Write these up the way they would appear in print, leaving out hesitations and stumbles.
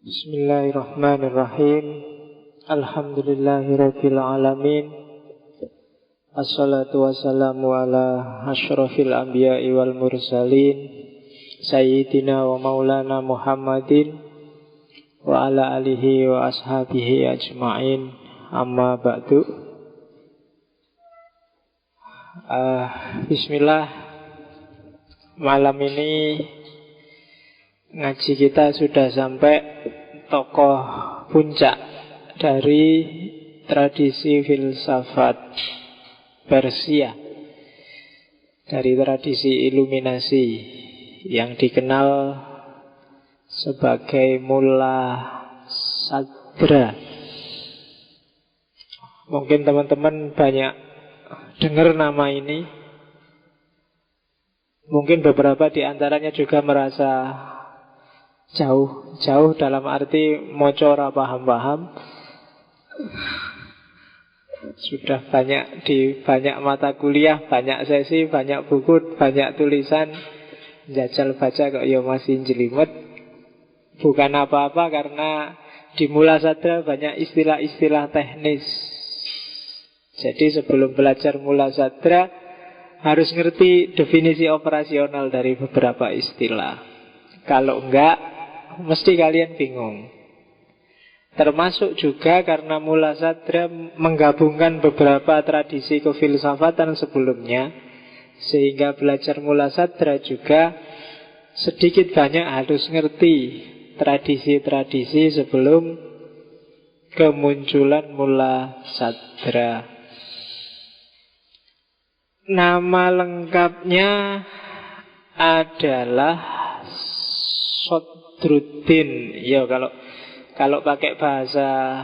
Bismillahirrahmanirrahim. Alhamdulillahirabbil alamin. Assalatu wassalamu ala asyrafil anbiya'i wal mursalin Sayyidina wa maulana Muhammadin wa ala alihi wa ashabihi ajma'in. Amma ba'du. Bismillah. Malam ini ngaji kita sudah sampai tokoh puncak dari tradisi filsafat Persia, dari tradisi iluminasi yang dikenal sebagai Mullah Sadra. Mungkin teman-teman banyak dengar nama ini. Mungkin beberapa di antaranya juga merasa jauh dalam arti moco ora paham-paham. Sudah banyak di banyak mata kuliah, banyak sesi, banyak buku, banyak tulisan, jajal baca kok ya masih jelimet. Bukan apa-apa karena di Mullah Sadra banyak istilah-istilah teknis. Jadi sebelum belajar Mullah Sadra harus ngerti definisi operasional dari beberapa istilah. Kalau enggak mesti kalian bingung. Termasuk juga karena Mullah Sadra menggabungkan beberapa tradisi kefilsafatan sebelumnya, sehingga belajar Mullah Sadra juga sedikit banyak harus ngerti tradisi-tradisi sebelum kemunculan Mullah Sadra. Nama lengkapnya adalah Sadruddin. Ya, kalau pakai bahasa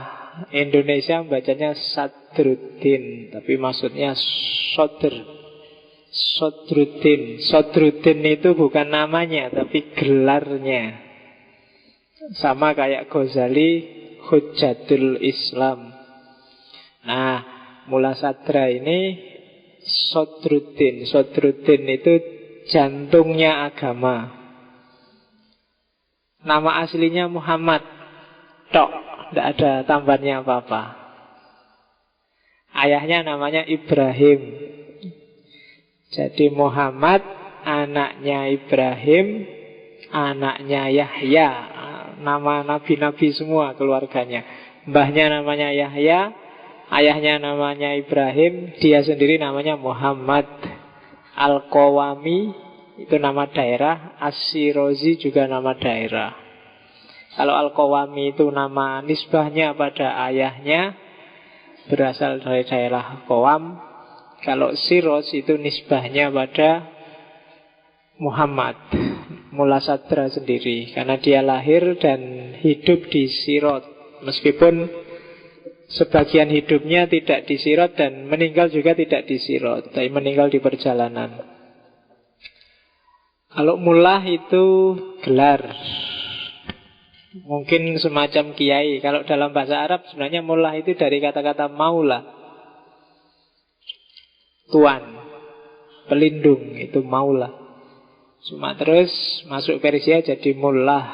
Indonesia bacanya Sadruddin, tapi maksudnya Sadruddin. Sadruddin itu bukan namanya, tapi gelarnya. Sama kayak Ghazali, Hujjatul Islam. Nah, Mullah Sadra ini Sadruddin. Sadruddin itu jantungnya agama. Nama aslinya Muhammad tok, tidak ada tambahannya apa-apa. Ayahnya namanya Ibrahim. Jadi Muhammad, anaknya Ibrahim, anaknya Yahya. Nama nabi-nabi semua keluarganya. Mbahnya namanya Yahya, ayahnya namanya Ibrahim, dia sendiri namanya Muhammad. Al-Qawami itu nama daerah, As-Sirozi juga nama daerah. Kalau Al-Qawami itu nama nisbahnya pada ayahnya, berasal dari daerah Qawam. Kalau Siroz itu nisbahnya pada Muhammad, Mullah Sadra sendiri, karena dia lahir dan hidup di Sirot. Meskipun sebagian hidupnya tidak di Sirot dan meninggal juga tidak di Sirot, tapi meninggal di perjalanan. Kalau mullah itu gelar, mungkin semacam kiai. Kalau dalam bahasa Arab sebenarnya mullah itu dari kata-kata maula, tuan, pelindung, itu maula. Cuma terus masuk Persia jadi mullah,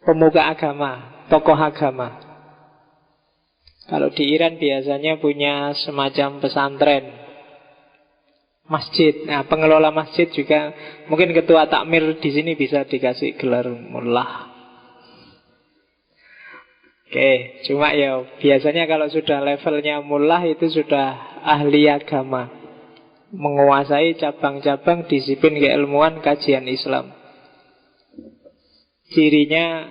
pemuka agama, tokoh agama. Kalau di Iran biasanya punya semacam pesantren, masjid. Nah, pengelola masjid juga, mungkin ketua takmir di sini bisa dikasih gelar mullah. Oke, cuma ya biasanya kalau sudah levelnya mullah itu sudah ahli agama, menguasai cabang-cabang disiplin keilmuan kajian Islam. Cirinya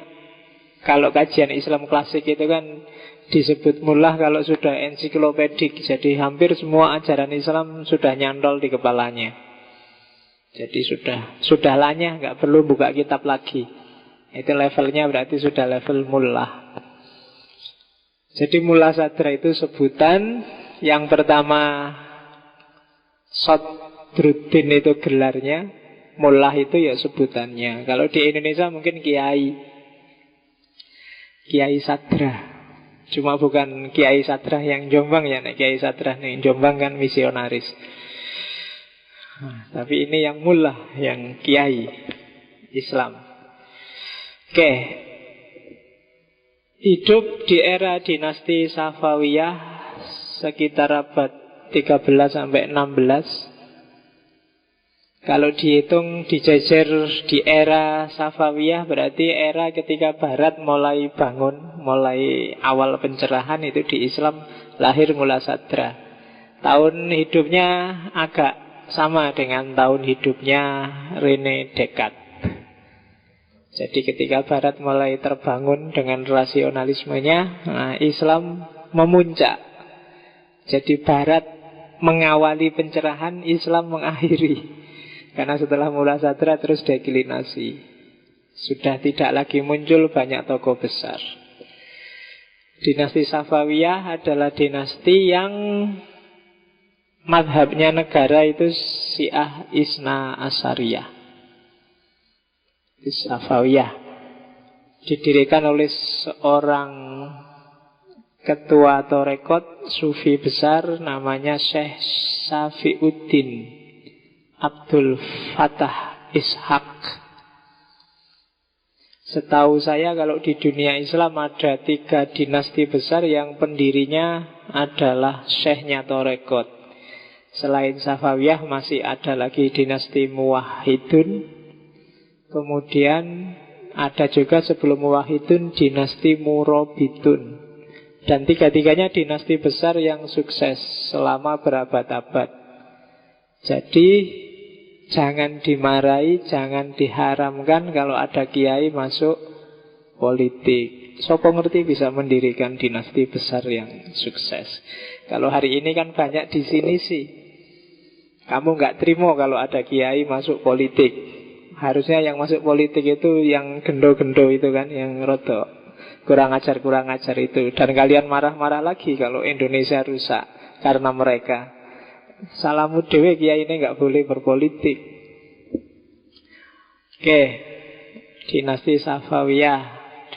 kalau kajian Islam klasik itu kan disebut mullah kalau sudah ensiklopedik. Jadi hampir semua ajaran Islam sudah nyantol di kepalanya. Jadi sudah lanyah, nggak perlu buka kitab lagi. Itu levelnya berarti sudah level mullah. Jadi Mullah Sadra itu sebutan. Yang pertama Sadruddin itu gelarnya, mullah itu ya sebutannya. Kalau di Indonesia mungkin Kiai Sadra. Cuma bukan Kiai Sadra yang Jombang ya. Kiai Sadra yang Jombang kan misionaris. Tapi ini yang mullah, yang kiai Islam. Oke, Hidup di era dinasti Safawiyah sekitar abad 13 sampai 16. Kalau dihitung dijejer di era Safawiyah berarti era ketika Barat mulai bangun, mulai awal pencerahan itu di Islam lahir Mula Sadra. Tahun hidupnya agak sama dengan tahun hidupnya René Descartes. Jadi ketika Barat mulai terbangun dengan rasionalismenya, Islam memuncak. Jadi Barat mengawali pencerahan, Islam mengakhiri. Karena setelah Mula Sadra terus deklinasi. Sudah tidak lagi muncul banyak tokoh besar. Dinasti Safawiyah adalah dinasti yang madhabnya negara itu Syiah Isna Asyariyah. Safawiyah didirikan oleh seorang ketua tarekat sufi besar namanya Syekh Safiuddin Abdul Fattah Ishaq. Setahu saya kalau di dunia Islam ada 3 dinasti besar yang pendirinya adalah syekhnya tarekat. Selain Safawiyah masih ada lagi dinasti Muwahhidun. Kemudian ada juga sebelum Muwahhidun dinasti Murabitun. Dan 3-tiganya dinasti besar yang sukses selama berabad-abad. Jadi jangan dimarahi, jangan diharamkan kalau ada kiai masuk politik. Sopo ngerti bisa mendirikan dinasti besar yang sukses. Kalau hari ini kan banyak di sini sih. Kamu nggak terima kalau ada kiai masuk politik. Harusnya yang masuk politik itu yang gendo-gendo itu kan, yang rodok kurang ajar itu. Dan kalian marah-marah lagi kalau Indonesia rusak karena mereka. Salamu dewe kiai ini nggak boleh berpolitik. Oke, dinasti Safawiyah,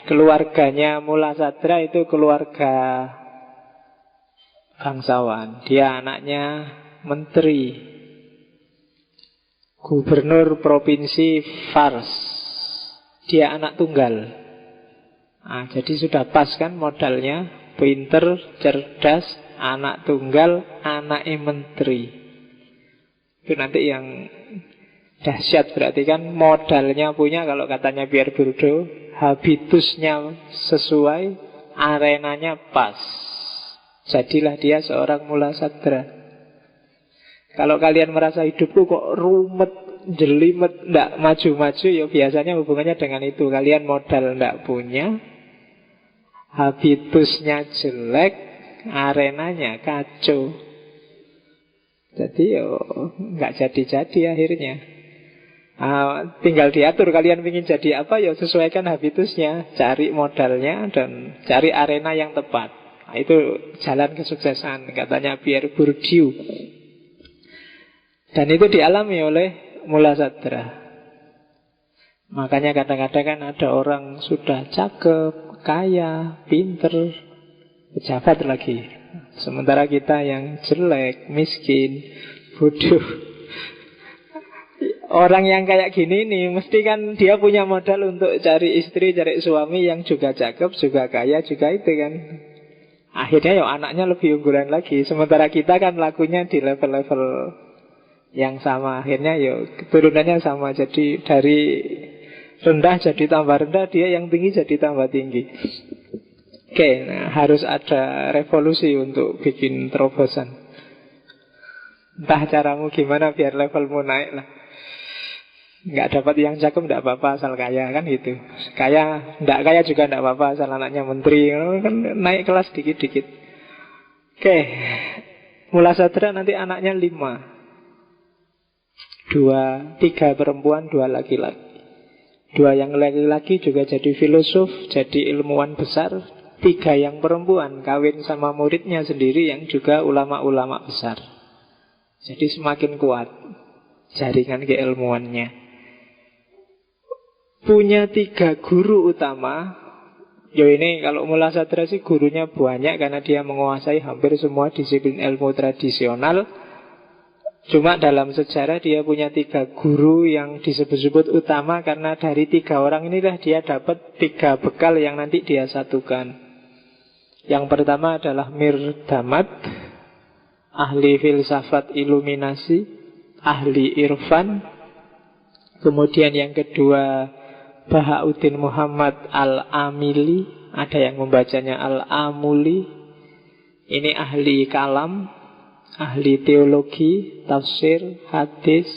keluarganya Mula Sadra itu keluarga bangsawan. Dia anaknya menteri, gubernur provinsi Fars. Dia anak tunggal. Jadi sudah pas kan modalnya. Pinter, cerdas, anak tunggal, anaknya menteri. Itu nanti yang dahsyat. Berarti kan modalnya punya. Kalau katanya Pierre Bourdieu, habitusnya sesuai, arenanya pas. Jadilah dia seorang Mula Sadra. Kalau kalian merasa hidupku kok rumet, jelimet, ndak maju-maju, ya biasanya hubungannya dengan itu. Kalian modal ndak punya, habitusnya jelek, arenanya kacau. Jadi yo nggak jadi-jadi akhirnya. Tinggal diatur kalian ingin jadi apa, ya sesuaikan habitusnya, cari modalnya dan cari arena yang tepat. Itu jalan kesuksesan, katanya Pierre Bourdieu. Dan itu dialami oleh Mula Sadra. Makanya kadang-kadang kan ada orang sudah cakep, kaya, pinter, pejabat lagi. Sementara kita yang jelek, miskin, bodoh. Orang yang kayak gini nih, mesti kan dia punya modal untuk cari istri, cari suami yang juga cakep, juga kaya, juga itu kan. Akhirnya ya anaknya lebih unggulan lagi. Sementara kita kan lakunya di level-level yang sama. Akhirnya ya turunannya sama. Jadi dari rendah jadi tambah rendah, dia yang tinggi jadi tambah tinggi. Oke, nah harus ada revolusi untuk bikin terobosan. Entah caramu gimana biar levelmu naik lah. Nggak dapat yang cakep nggak apa-apa asal kaya kan gitu. Kaya, nggak kaya juga nggak apa-apa asal anaknya menteri kan, naik kelas dikit-dikit. Oke, Mula Sadra nanti anaknya 5. 3 perempuan, 2 laki-laki. 2 yang laki-laki juga jadi filosof, jadi ilmuwan besar. 3 yang perempuan kawin sama muridnya sendiri yang juga ulama-ulama besar. Jadi semakin kuat jaringan keilmuannya. Punya 3 guru utama. Ini kalau Mula Sadra sih gurunya banyak karena dia menguasai hampir semua disiplin ilmu tradisional. Cuma dalam sejarah dia punya 3 guru yang disebut-sebut utama, karena dari 3 orang inilah dia dapat 3 bekal yang nanti dia satukan. Yang pertama adalah Mir Damad, ahli filsafat iluminasi, ahli irfan. Kemudian yang kedua Bahauddin Muhammad Al-Amili, ada yang membacanya Al-Amuli. Ini ahli kalam, ahli teologi, tafsir, hadis.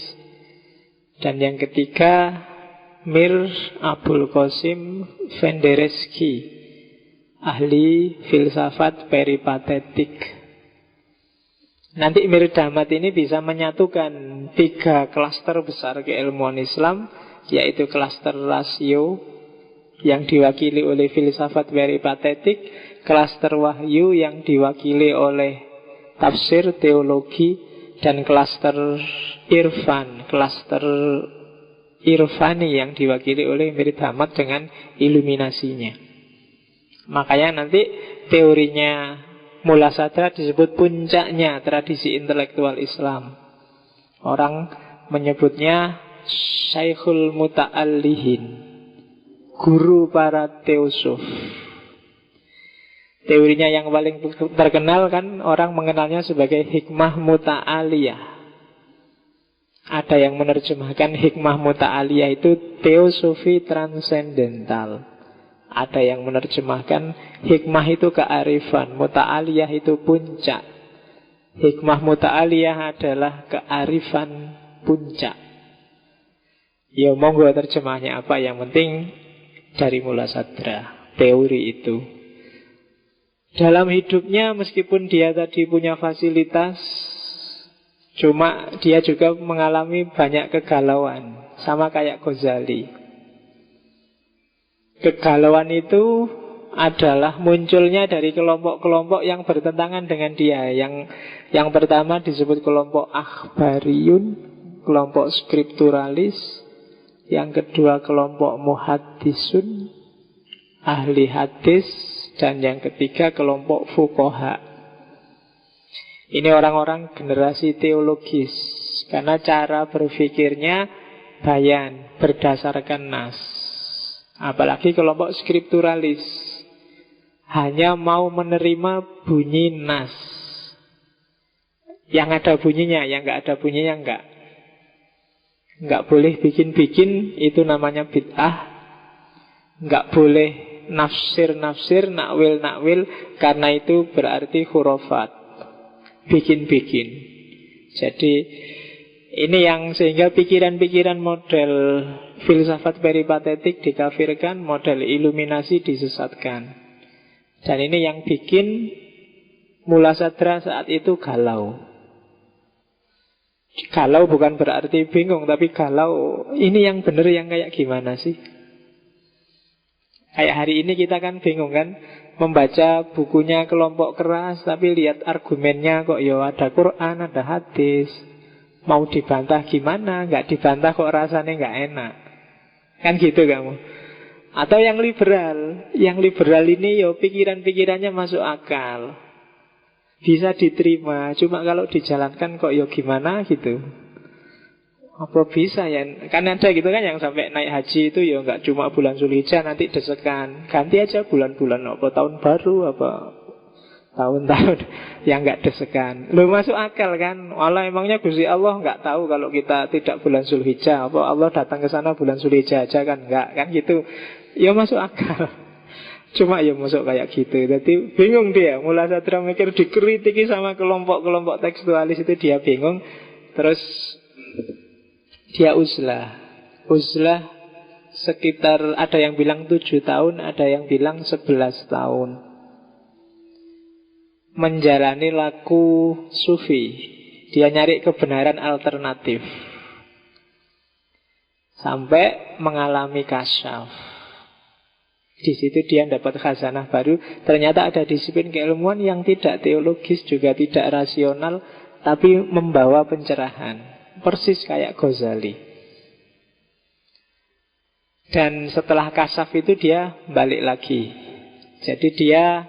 Dan yang ketiga Mir Abul Qasim Penderecki, ahli filsafat peripatetik. Nanti Mir Damad ini bisa menyatukan 3 klaster besar keilmuan Islam, yaitu klaster rasio yang diwakili oleh filsafat peripatetik, klaster wahyu yang diwakili oleh tafsir, teologi, dan klaster irfan, klaster irfani yang diwakili oleh Mir Damad dengan iluminasinya. Makanya nanti teorinya Mullah Sadra disebut puncaknya tradisi intelektual Islam. Orang menyebutnya Syekhul Muta'allihin, guru para teosuf. Teorinya yang paling terkenal kan orang mengenalnya sebagai hikmah muta'aliyah. Ada yang menerjemahkan hikmah muta'aliyah itu teosofi transendental. Ada yang menerjemahkan hikmah itu kearifan, muta'aliyah itu puncak. Hikmah muta'aliyah adalah kearifan puncak. Ya monggo terjemahnya apa, yang penting dari Mullah Sadra, teori itu. Dalam hidupnya meskipun dia tadi punya fasilitas, cuma dia juga mengalami banyak kegalauan, sama kayak Ghazali. Kegalauan itu adalah munculnya dari kelompok-kelompok yang bertentangan dengan dia. Yang pertama disebut kelompok akhbariyun, kelompok skripturalis. Yang kedua kelompok muhaddisun, ahli hadis. Dan yang ketiga kelompok fuqaha. Ini orang-orang generasi teologis, karena cara berpikirnya bayan, berdasarkan nas. Apalagi kelompok skripturalis, hanya mau menerima bunyi nas. Yang ada bunyinya, yang nggak ada bunyinya nggak. Nggak boleh bikin-bikin, itu namanya bid'ah. Nggak boleh nafsir-nafsir, nakwil-nakwil, karena itu berarti khurafat, bikin-bikin. Jadi ini yang sehingga pikiran-pikiran model filsafat peripatetik dikafirkan, model iluminasi disesatkan. Dan ini yang bikin Mullah Sadra saat itu galau. Galau bukan berarti bingung, tapi galau, ini yang benar yang kayak gimana sih? Kayak hari ini kita kan bingung kan, membaca bukunya kelompok keras, tapi lihat argumennya kok ya ada Quran, ada hadis. Mau dibantah gimana? Nggak dibantah kok rasanya nggak enak. Kan gitu kamu. Atau yang liberal. Yang liberal ini ya pikiran-pikirannya masuk akal, bisa diterima. Cuma kalau dijalankan kok ya gimana gitu. Apa bisa ya? Kan ada gitu kan yang sampai naik haji itu ya nggak cuma bulan Zulhijjah, nanti desekan. Ganti aja bulan-bulan apa tahun baru apa tahun-tahun yang nggak desekan. Lo masuk akal kan? Walau emangnya Gusti Allah nggak tahu kalau kita tidak bulan Zulhijjah? Apa Allah datang ke sana bulan Zulhijjah aja kan? Nggak kan gitu. Ya masuk akal. Cuma ya masuk kayak gitu. Jadi bingung dia. Mullah Sadra mikir, dikritiki sama kelompok-kelompok tekstualis itu dia bingung. Terus dia uzlah. Uzlah sekitar, ada yang bilang 7 tahun, ada yang bilang 11 tahun. Menjalani laku sufi. Dia nyari kebenaran alternatif. Sampai mengalami kasyaf. Di situ dia dapat khazanah baru. Ternyata ada disiplin keilmuan yang tidak teologis, juga tidak rasional, tapi membawa pencerahan. Persis kayak Ghazali. Dan setelah kasyaf itu dia balik lagi. Jadi dia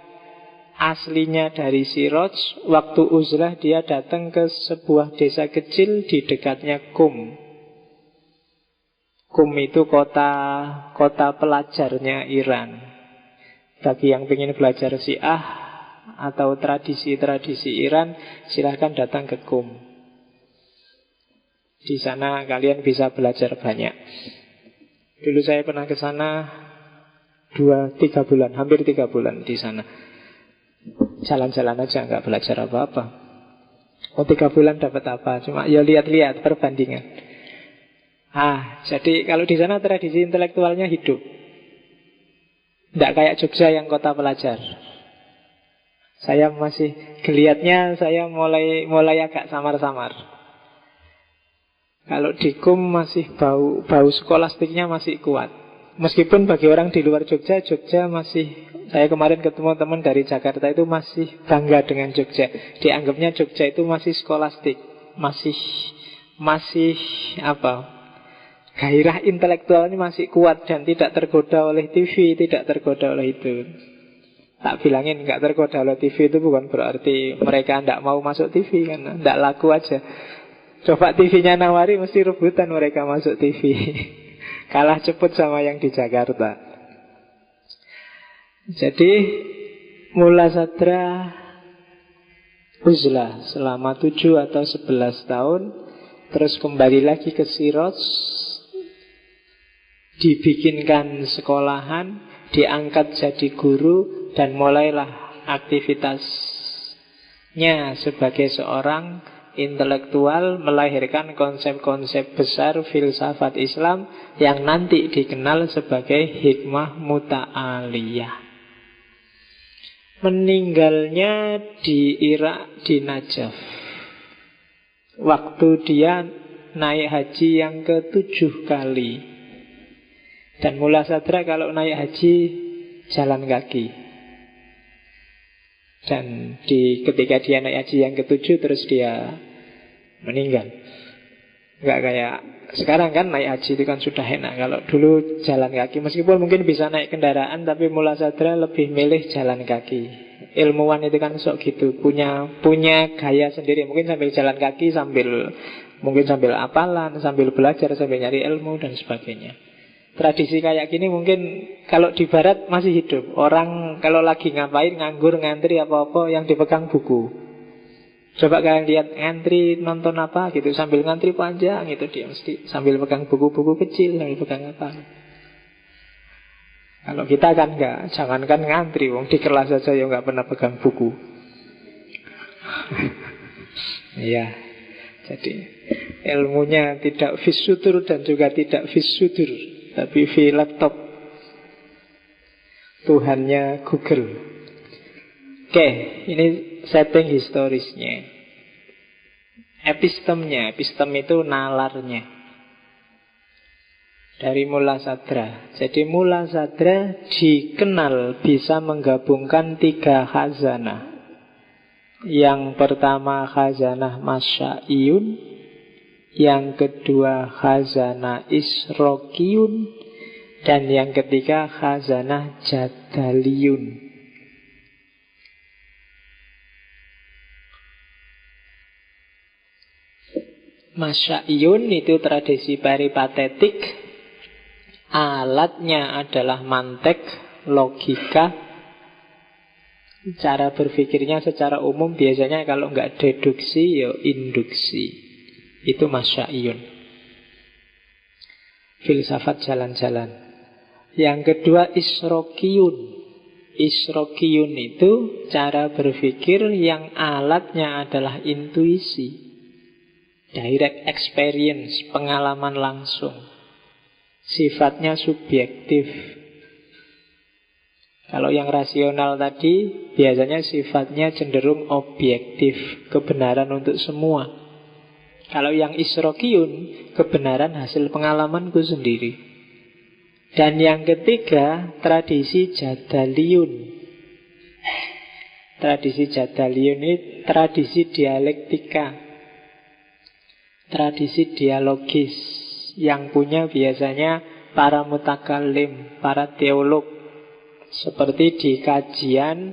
aslinya dari Siraj. Waktu uzlah dia datang ke sebuah desa kecil di dekatnya Qum. Qum itu kota pelajarnya Iran. Bagi yang ingin belajar Syiah atau tradisi-tradisi Iran, silahkan datang ke Qum. Di sana kalian bisa belajar banyak. Dulu saya pernah ke sana 2-3 bulan, hampir 3 bulan di sana. Jalan-jalan aja, nggak belajar apa-apa. 3 bulan dapat apa? Cuma ya lihat-lihat perbandingan. Jadi kalau di sana tradisi intelektualnya hidup. Tidak kayak Jogja yang kota pelajar. Saya masih geliatnya, saya mulai agak samar-samar. Kalau di Qum masih bau skolastiknya masih kuat. Meskipun bagi orang di luar Jogja masih, saya kemarin ketemu teman dari Jakarta itu masih bangga dengan Jogja. Dianggapnya Jogja itu masih skolastik, masih gairah intelektualnya masih kuat dan tidak tergoda oleh TV, tidak tergoda oleh itu. Tak bilangin nggak tergoda oleh TV itu bukan berarti mereka tidak mau masuk TV, kan tidak laku aja. Coba TV-nya nawari mesti rebutan mereka masuk TV. Kalah cepet sama yang di Jakarta. Jadi Mula Sadra uzlah selama 7 atau 11 tahun. Terus kembali lagi ke Siraj, dibikinkan sekolahan, diangkat jadi guru, dan mulailah aktivitasnya sebagai seorang intelektual, melahirkan konsep-konsep besar filsafat Islam yang nanti dikenal sebagai hikmah muta'aliyah. Meninggalnya di Irak, di Najaf, waktu dia naik haji yang ke-7 kali. Dan Mula Sadra kalau naik haji jalan kaki. Dan ketika dia naik haji yang ke-7 terus dia meninggal. Nggak kayak sekarang kan naik haji itu kan sudah enak. Kalau dulu jalan kaki, meskipun mungkin bisa naik kendaraan, tapi Mula Sadra lebih milih jalan kaki. Ilmuwan itu kan sok gitu, punya gaya sendiri. Mungkin sambil jalan kaki, sambil apalan, sambil belajar, sambil nyari ilmu dan sebagainya. Tradisi kayak gini mungkin kalau di barat masih hidup. Orang kalau lagi ngapain, nganggur, ngantri apa-apa, yang dipegang buku. Coba kalian lihat ngantri nonton apa gitu, sambil ngantri panjang itu dia mesti sambil pegang buku-buku kecil, sambil pegang apa. Kalau kita kan enggak, jangankan ngantri, wong di kelas saja ya enggak pernah pegang buku. Iya. Jadi ilmunya tidak fis sudur dan juga tidak fis sudur, tapi di laptop. Tuhannya Google. Oke, ini setting historisnya. Epistemnya, epistem itu nalarnya. Dari Mula Sadra. Jadi Mula Sadra dikenal bisa menggabungkan 3 khazanah. Yang pertama khazanah Masya'iyun, yang kedua khazanah Isrokiyun, dan yang ketiga khazanah Jadaliyun. Masya'iyun itu tradisi peripatetik, alatnya adalah mantek, logika. Cara berpikirnya secara umum biasanya kalau nggak deduksi ya induksi. Itu Masya'iyun, filsafat jalan-jalan. Yang kedua Isrokiyun. Isrokiyun itu cara berpikir yang alatnya adalah intuisi, direct experience, pengalaman langsung. Sifatnya subjektif. Kalau yang rasional tadi biasanya sifatnya cenderung objektif, kebenaran untuk semua. Kalau yang Isrokiyun, kebenaran hasil pengalamanku sendiri. Dan yang ketiga, tradisi Jadaliyun. Tradisi Jadaliyun ini tradisi dialektika, tradisi dialogis, yang punya biasanya para mutakallim, para teolog. Seperti di kajian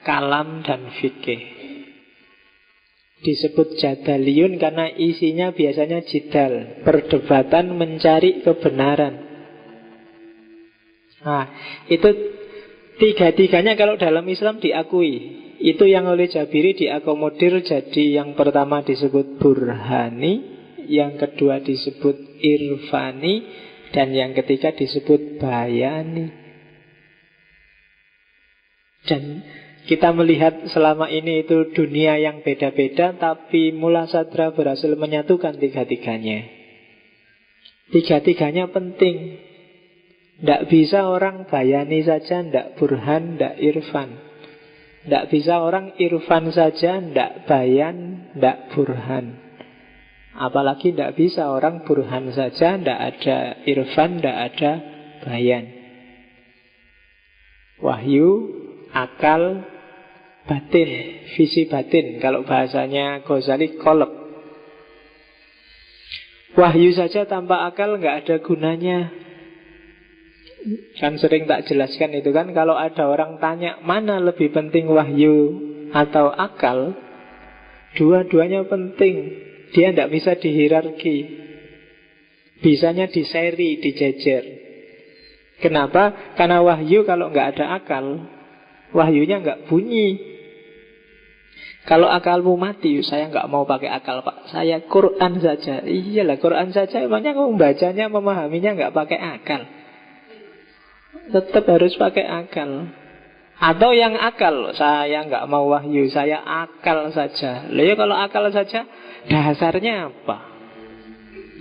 kalam dan fikih. Disebut jadaliyun karena isinya biasanya jidal, perdebatan mencari kebenaran. Nah, itu tiga-tiganya kalau dalam Islam diakui. Itu yang oleh Jabiri diakomodir jadi yang pertama disebut burhani, yang kedua disebut irfani, dan yang ketiga disebut bayani. Dan kita melihat selama ini itu dunia yang beda-beda, tapi Mula Sadra berhasil menyatukan tiga-tiganya. Tiga-tiganya penting. Tidak bisa orang bayani saja, tidak burhan, tidak irfan. Tidak bisa orang irfan saja, tidak bayan, tidak burhan. Apalagi tidak bisa orang burhan saja, tidak ada irfan, tidak ada bayan. Wahyu, akal, batin, visi batin. Kalau bahasanya Ghazali, kolab. Wahyu saja tanpa akal nggak ada gunanya. Kan sering tak jelaskan itu kan, kalau ada orang tanya mana lebih penting wahyu atau akal, dua-duanya penting. Dia tidak bisa dihierarki. Bisanya diseri, dijejer. Kenapa? Karena wahyu kalau nggak ada akal, wahyunya nggak bunyi. Kalau akalmu mati, saya nggak mau pakai akal pak, saya Quran saja. Iyalah Quran saja, emangnya kamu bacanya, memahaminya nggak pakai akal? Tetap harus pakai akal. Atau yang akal, saya nggak mau wahyu, saya akal saja. Lah ya kalau akal saja, dasarnya apa?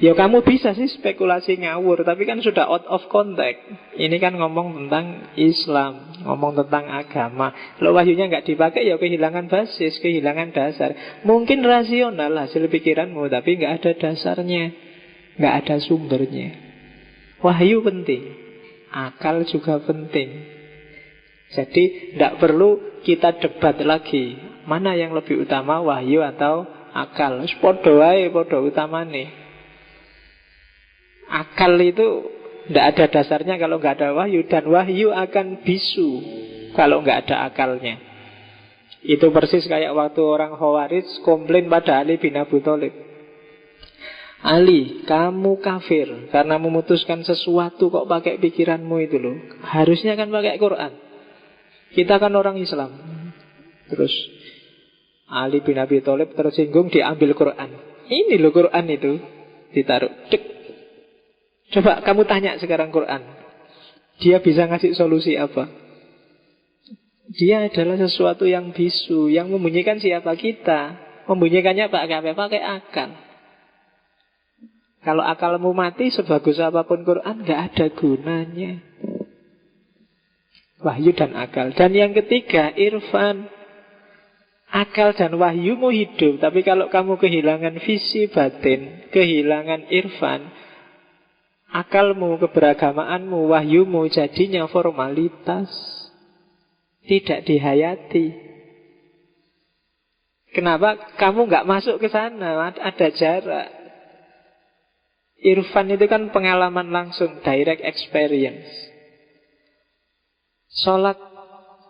Ya kamu bisa sih spekulasi ngawur, tapi kan sudah out of context. Ini kan ngomong tentang Islam, ngomong tentang agama. Kalau wahyunya nggak dipakai, ya kehilangan basis, kehilangan dasar. Mungkin rasional hasil pikiranmu, tapi nggak ada dasarnya, nggak ada sumbernya. Wahyu penting, akal juga penting. Jadi tidak perlu kita debat lagi mana yang lebih utama, wahyu atau akal. Podo wae, podo utamane. Akal itu tidak ada dasarnya kalau nggak ada wahyu, dan wahyu akan bisu kalau nggak ada akalnya. Itu persis kayak waktu orang Khawarij komplain pada Ali bin Abi Thalib. Ali, kamu kafir karena memutuskan sesuatu kok pakai pikiranmu itu loh. Harusnya kan pakai Quran. Kita kan orang Islam. Terus Ali bin Abi Thalib tersinggung, diambil Quran. Ini loh Quran itu, ditaruh. Cek. Coba kamu tanya sekarang Quran, dia bisa ngasih solusi apa? Dia adalah sesuatu yang bisu, yang membunyikan siapa kita. Membunyikannya pakai akal. Kalau akalmu mati, sebagus apapun Quran gak ada gunanya. Wahyu dan akal. Dan yang ketiga, irfan. Akal dan wahyumu hidup, tapi kalau kamu kehilangan visi batin, kehilangan irfan, akalmu, keberagamaanmu, wahyumu jadinya formalitas, tidak dihayati. Kenapa? Kamu nggak masuk ke sana, ada jarak. Irfan itu kan pengalaman langsung, direct experience. Sholat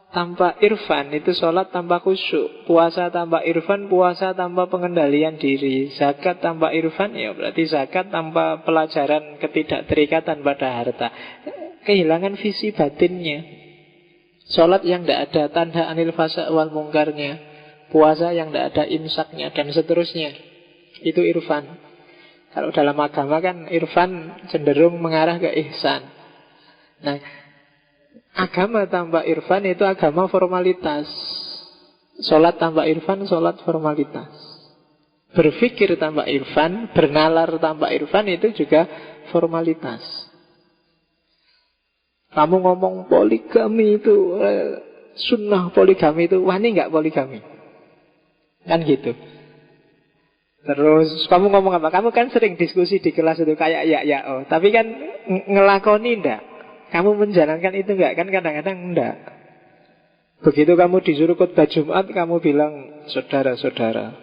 tanpa irfan itu sholat tanpa khusyuk. Puasa tanpa irfan, puasa tanpa pengendalian diri. Zakat tanpa irfan, ya berarti zakat tanpa pelajaran ketidakterikatan pada harta. Kehilangan visi batinnya. Sholat yang tidak ada tanda anil fasa wal mungkarnya. Puasa yang tidak ada imsaknya, dan seterusnya. Itu irfan. Kalau dalam agama kan irfan cenderung mengarah ke ihsan. Nah, agama tanpa irfan itu agama formalitas. Sholat tanpa irfan, sholat formalitas. Berpikir tanpa irfan, bernalar tanpa irfan itu juga formalitas. Kamu ngomong poligami itu sunnah, poligami itu wani nggak poligami? Kan gitu. Terus kamu ngomong apa? Kamu kan sering diskusi di kelas itu kayak ya, tapi kan ngelakoni ndak? Kamu menjalankan itu enggak? Kan kadang-kadang enggak. Begitu kamu disuruh khutbah Jumat, kamu bilang, saudara-saudara,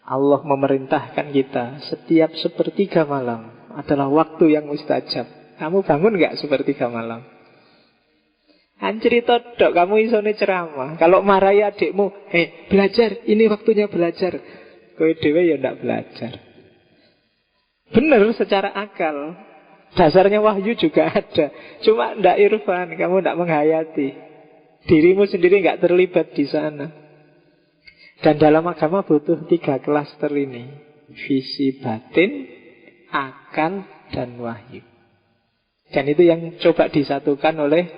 Allah memerintahkan kita setiap sepertiga malam adalah waktu yang mustajab. Kamu bangun enggak sepertiga malam? Kan cerita dok, kamu isone ceramah. Kalau marahi adikmu, belajar, ini waktunya belajar. Kowe dhewe ya ndak belajar. Bener secara akal. Dasarnya wahyu juga ada. Cuma ndak irfan, kamu ndak menghayati. Dirimu sendiri nggak terlibat di sana. Dan dalam agama butuh 3 klaster ini. Visi batin, akal, dan wahyu. Dan itu yang coba disatukan oleh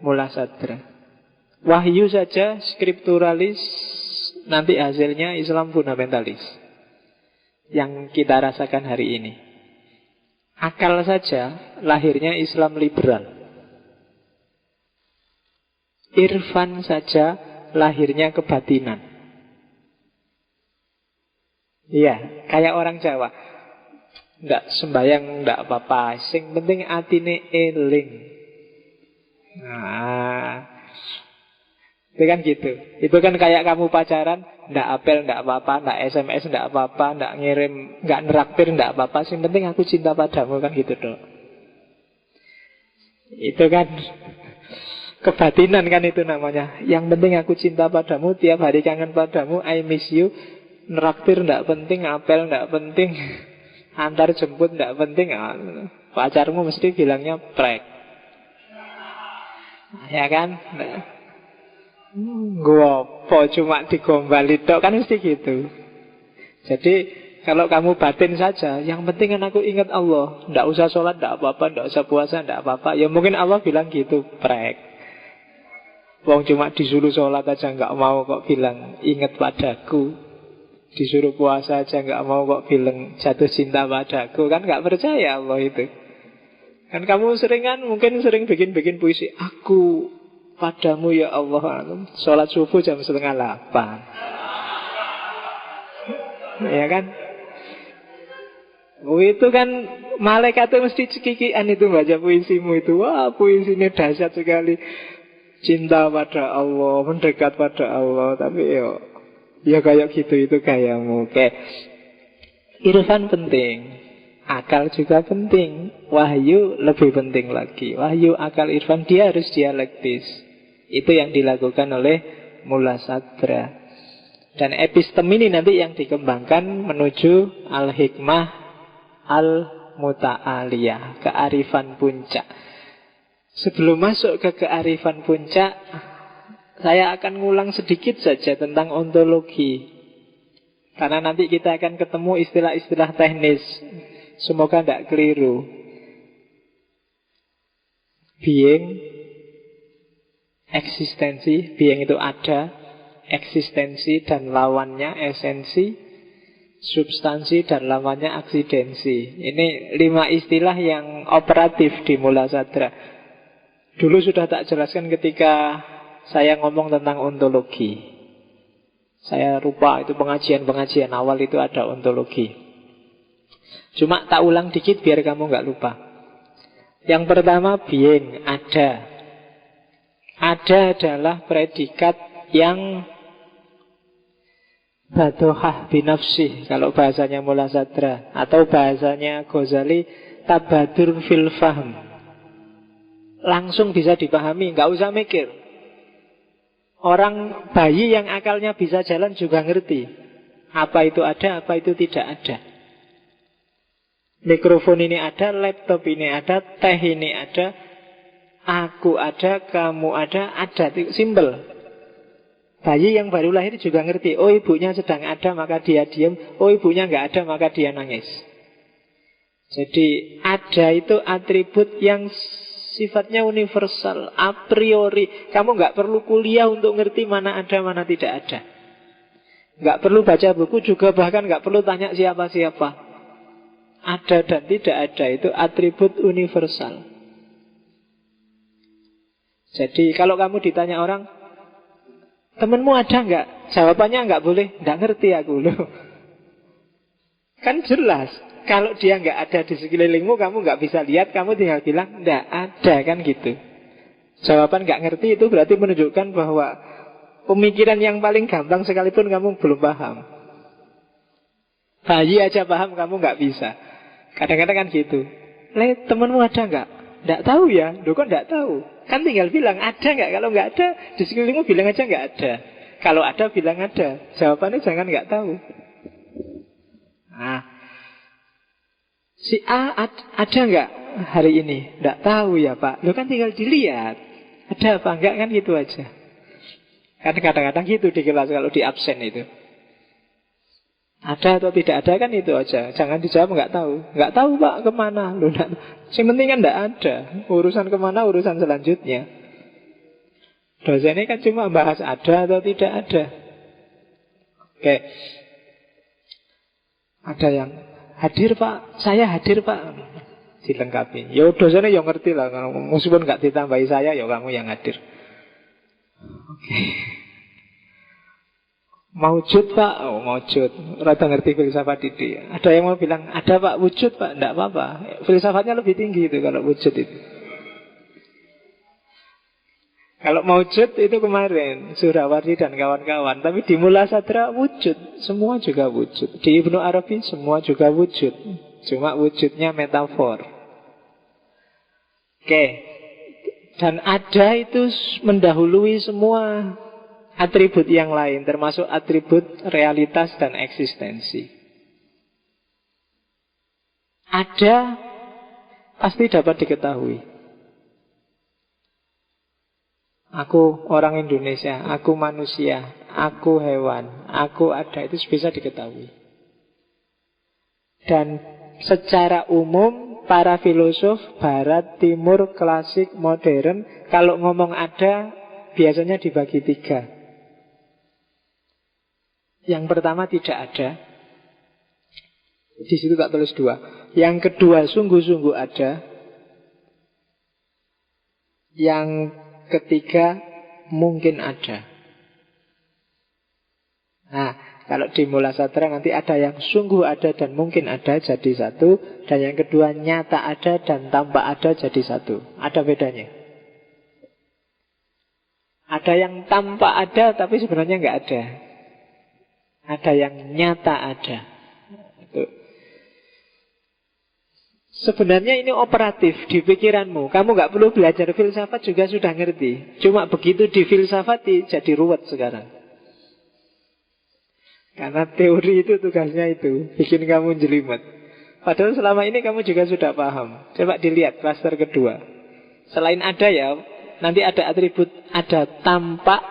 Mula Sadra. Wahyu saja skripturalis, nanti hasilnya Islam fundamentalis yang kita rasakan hari ini. Akal saja lahirnya Islam liberal. Irfan saja lahirnya kebatinan. Iya, kayak orang Jawa. Nggak sembayang, nggak apa-apa, sing penting atine eling. Nah, itu kan gitu. Itu kan kayak kamu pacaran, ndak apel, ndak apa-apa, ndak SMS, ndak apa-apa, ndak ngirim, nggak neraktir, ndak apa-apa. Yang penting aku cinta padamu, kan gitu dong. Itu kan kebatinan kan itu namanya. Yang penting aku cinta padamu, tiap hari kangen padamu, I miss you. Neraktir ndak penting, apel ndak penting, antar jemput ndak penting. Pacarmu mesti bilangnya prek. Ya kan? Gua cuma digombali tok kan mesti gitu. Jadi kalau kamu batin saja, yang penting kan aku ingat Allah. Nggak usah sholat, nggak apa-apa, nggak usah puasa, nggak apa-apa. Ya mungkin Allah bilang gitu, prek. Wong cuma disuruh sholat aja nggak mau kok bilang ingat padaku. Disuruh puasa aja nggak mau kok bilang jatuh cinta padaku. Kan nggak percaya Allah itu. Kan kamu mungkin sering bikin puisi. Aku padamu ya Allah. Sholat subuh jam 7:30. Ya kan? Itu kan malaikat itu mesti cekikian itu baca puisimu itu. Wah, puisinya dahsyat sekali. Cinta pada Allah, mendekat pada Allah. Tapi ya kayak gitu, itu gayamu. Kayak irfan penting. Akal juga penting. Wahyu lebih penting lagi. Wahyu, akal, irfan, dia harus dialektis. Itu yang dilakukan oleh Mula Sadra. Dan epistem ini nanti yang dikembangkan menuju al-hikmah al-muta'aliyah, kearifan puncak. Sebelum masuk ke kearifan puncak, saya akan ngulang sedikit saja tentang ontologi. Karena nanti kita akan ketemu istilah-istilah teknis. Semoga tidak keliru. Being, eksistensi. Being itu ada, eksistensi dan lawannya esensi, substansi dan lawannya aksidensi. Ini 5 istilah yang operatif di Mula Sadra. Dulu sudah tak jelaskan ketika saya ngomong tentang ontologi. Saya lupa itu pengajian-pengajian awal itu ada ontologi. Cuma tak ulang dikit biar kamu nggak lupa. Yang pertama being, ada. Ada adalah predikat yang badohah binafsih, kalau bahasanya Mula Sadra. Atau bahasanya Ghazali, tabadur fil fahm. Langsung bisa dipahami, nggak usah mikir. Orang bayi yang akalnya bisa jalan juga ngerti apa itu ada, apa itu tidak ada. Mikrofon ini ada, laptop ini ada, teh ini ada, aku ada, kamu ada, simple. Bayi yang baru lahir juga ngerti. Oh, ibunya sedang ada maka dia diam. Oh, ibunya nggak ada maka dia nangis. Jadi ada itu atribut yang sifatnya universal, a priori. Kamu nggak perlu kuliah untuk ngerti mana ada, mana tidak ada. Nggak perlu baca buku juga, bahkan nggak perlu tanya siapa-siapa. Ada dan tidak ada itu atribut universal. Jadi kalau kamu ditanya orang, temenmu ada nggak? Jawabannya nggak boleh, nggak ngerti aku loh. Kan jelas. Kalau dia nggak ada di sekelilingmu, kamu nggak bisa lihat, kamu tinggal bilang nggak ada, kan gitu. Jawaban nggak ngerti itu berarti menunjukkan bahwa pemikiran yang paling gampang sekalipun kamu belum paham. Bayi aja paham, kamu nggak bisa. Kadang-kadang kan gitu. Temenmu ada nggak? Nggak tahu ya. Loh kok nggak tahu? Kan tinggal bilang ada nggak. Kalau nggak ada, di sekelilingmu bilang aja nggak ada. Kalau ada, bilang ada. Jawabannya jangan nggak tahu. Nah, si A ada nggak hari ini? Nggak tahu ya Pak. Lo kan tinggal dilihat. Ada apa enggak kan gitu aja. Kan kadang-kadang gitu di kelas kalau di absen itu. Ada atau tidak ada kan itu aja. Jangan dijawab nggak tahu. Nggak tahu Pak kemana. Loh, yang penting kan nggak ada. Urusan kemana urusan selanjutnya. Dosennya kan cuma bahas ada atau tidak ada. Oke. Ada yang hadir Pak. Saya hadir Pak. Dilengkapi. Ya dosennya yang ngerti lah. Meskipun nggak ditambahi saya, ya kamu yang hadir. Oke. Maujud Pak, oh maujud. Rada ngerti filsafat itu. Ada yang mau bilang ada Pak wujud Pak, enggak apa-apa. Filsafatnya lebih tinggi itu kalau wujud itu. Kalau maujud itu kemarin Surawardi dan kawan-kawan. Tapi di Mula Sadra wujud, semua juga wujud. Di Ibnu Arabi semua juga wujud. Cuma wujudnya metafor. Oke. Dan ada itu mendahului semua atribut yang lain, termasuk atribut realitas dan eksistensi. Ada pasti dapat diketahui. Aku orang Indonesia, aku manusia, aku hewan, aku ada, itu bisa diketahui. Dan secara umum para filosof barat, timur, klasik, modern, kalau ngomong ada biasanya dibagi 3. Yang pertama tidak ada. Di situ tak tulis 2. Yang kedua sungguh-sungguh ada. Yang ketiga mungkin ada. Nah, kalau di Mula Sadra nanti ada yang sungguh ada dan mungkin ada jadi satu. Dan yang kedua nyata ada dan tampak ada jadi satu. Ada bedanya. Ada yang tampak ada tapi sebenarnya nggak ada. Ada yang nyata ada. Itu. Sebenarnya ini operatif di pikiranmu. Kamu nggak perlu belajar filsafat juga sudah ngerti. Cuma begitu di filsafati jadi ruwet sekarang. Karena teori itu tugasnya itu bikin kamu jelimet. Padahal selama ini kamu juga sudah paham. Coba dilihat klaster kedua. Selain ada ya, nanti ada atribut, ada tampak,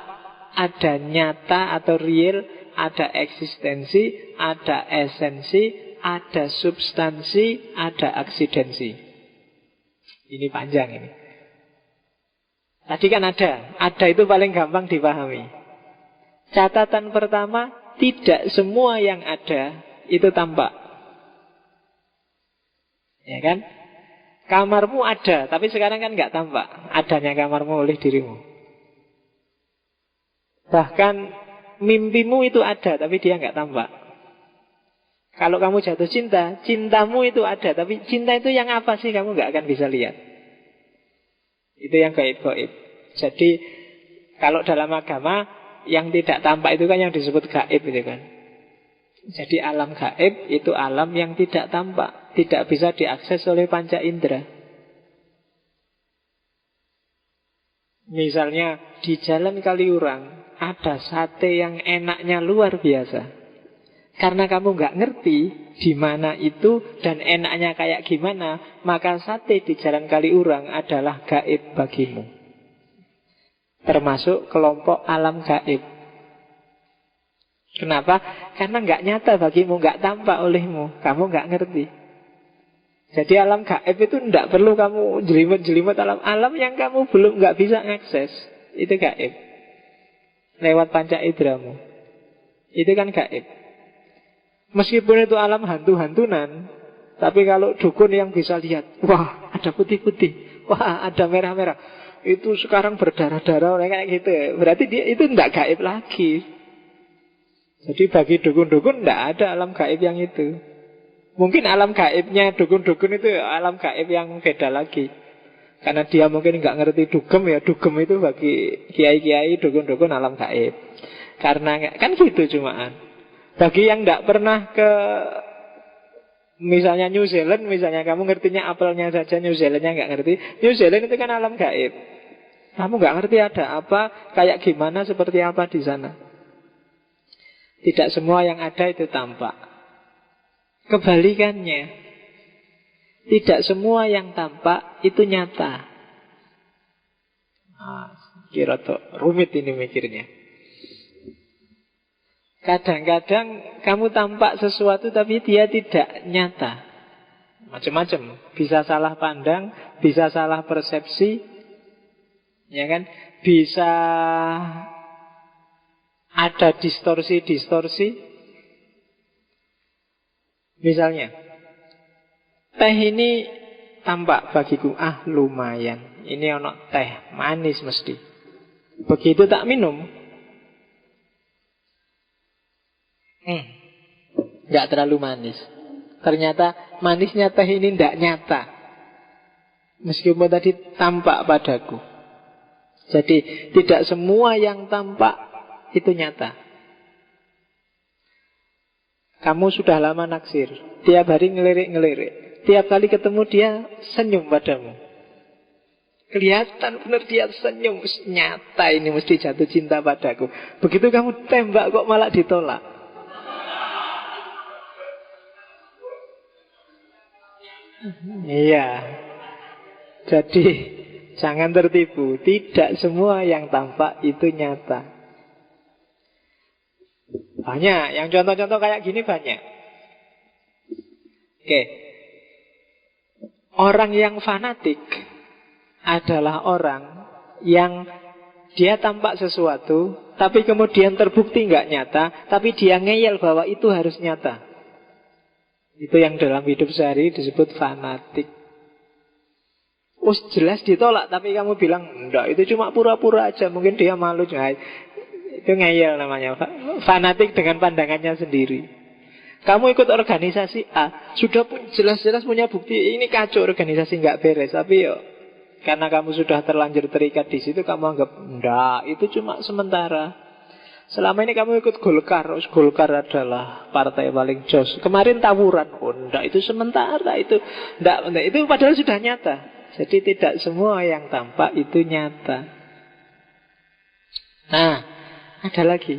ada nyata atau real, ada eksistensi, ada esensi, ada substansi, ada aksidensi. Ini panjang ini. Tadi kan ada. Ada itu paling gampang dipahami. Catatan pertama, tidak semua yang ada itu tampak. Ya kan? Kamarmu ada, tapi sekarang kan nggak tampak adanya kamarmu oleh dirimu. Bahkan mimpimu itu ada, tapi dia nggak tampak. Kalau kamu jatuh cinta, cintamu itu ada, tapi cinta itu yang apa sih kamu nggak akan bisa lihat. Itu yang gaib-gaib. Jadi kalau dalam agama yang tidak tampak itu kan yang disebut gaib itu kan. Jadi alam gaib itu alam yang tidak tampak, tidak bisa diakses oleh panca indera. Misalnya di Jalan Kaliurang ada sate yang enaknya luar biasa. Karena kamu nggak ngerti di mana itu dan enaknya kayak gimana, maka sate di Jalan Kaliurang adalah gaib bagimu. Termasuk kelompok alam gaib. Kenapa? Karena nggak nyata bagimu, nggak tampak olehmu, kamu nggak ngerti. Jadi alam gaib itu tidak perlu kamu jelimet-jelimet alam yang kamu belum nggak bisa akses. Itu gaib. Lewat panca indramu. Itu kan gaib. Meskipun itu alam hantu-hantunan, tapi kalau dukun yang bisa lihat, wah ada putih-putih, wah ada merah-merah, itu sekarang berdarah-darah kayak gitu. Berarti dia itu tidak gaib lagi. Jadi bagi dukun-dukun tidak ada alam gaib yang itu. Mungkin alam gaibnya dukun-dukun itu alam gaib yang beda lagi. Karena dia mungkin nggak ngerti dugem ya. Dugem itu bagi kiai-kiai, dukun-dukun alam gaib. Karena kan gitu cumaan. Bagi yang tidak pernah ke misalnya New Zealand, misalnya kamu ngertinya apelnya saja, New Zealandnya nggak ngerti. New Zealand itu kan alam gaib. Kamu nggak ngerti ada apa, kayak gimana, seperti apa di sana. Tidak semua yang ada itu tampak. Kebalikannya, tidak semua yang tampak itu nyata. Kira tuh rumit ini mikirnya. Kadang-kadang kamu tampak sesuatu tapi dia tidak nyata. Macam-macam. Bisa salah pandang, bisa salah persepsi, ya kan? Bisa ada distorsi-distorsi. Misalnya, teh ini tampak bagiku, lumayan. Ini ono teh, manis mesti. Begitu tak minum, nggak terlalu manis. Ternyata manisnya teh ini tidak nyata, meskipun tadi tampak padaku. Jadi tidak semua yang tampak itu nyata. Kamu sudah lama naksir, tiap hari ngelirik-ngelirik, tiap kali ketemu dia senyum padamu. Kelihatan benar dia senyum, nyata ini mesti jatuh cinta padaku. Begitu kamu tembak kok malah ditolak. Iya. Jadi jangan tertipu. Tidak semua yang tampak itu nyata. Banyak. Yang contoh-contoh kayak gini banyak. Oke. Orang yang fanatik adalah orang yang dia tampak sesuatu, tapi kemudian terbukti nggak nyata, tapi dia ngeyel bahwa itu harus nyata. Itu yang dalam hidup sehari disebut fanatik. Jelas ditolak, tapi kamu bilang enggak, itu cuma pura-pura aja, mungkin dia malu. Nah, itu ngeyel namanya. Fanatik dengan pandangannya sendiri. Kamu ikut organisasi A, sudah jelas-jelas punya bukti ini kacau, organisasi nggak beres, tapi yuk, karena kamu sudah terlanjur terikat di situ, kamu anggap enggak, itu cuma sementara. Selama ini kamu ikut Golkar, Golkar adalah partai paling jos. Kemarin tawuran, enggak, itu sementara, itu enggak, itu padahal sudah nyata. Jadi tidak semua yang tampak itu nyata. Nah, ada lagi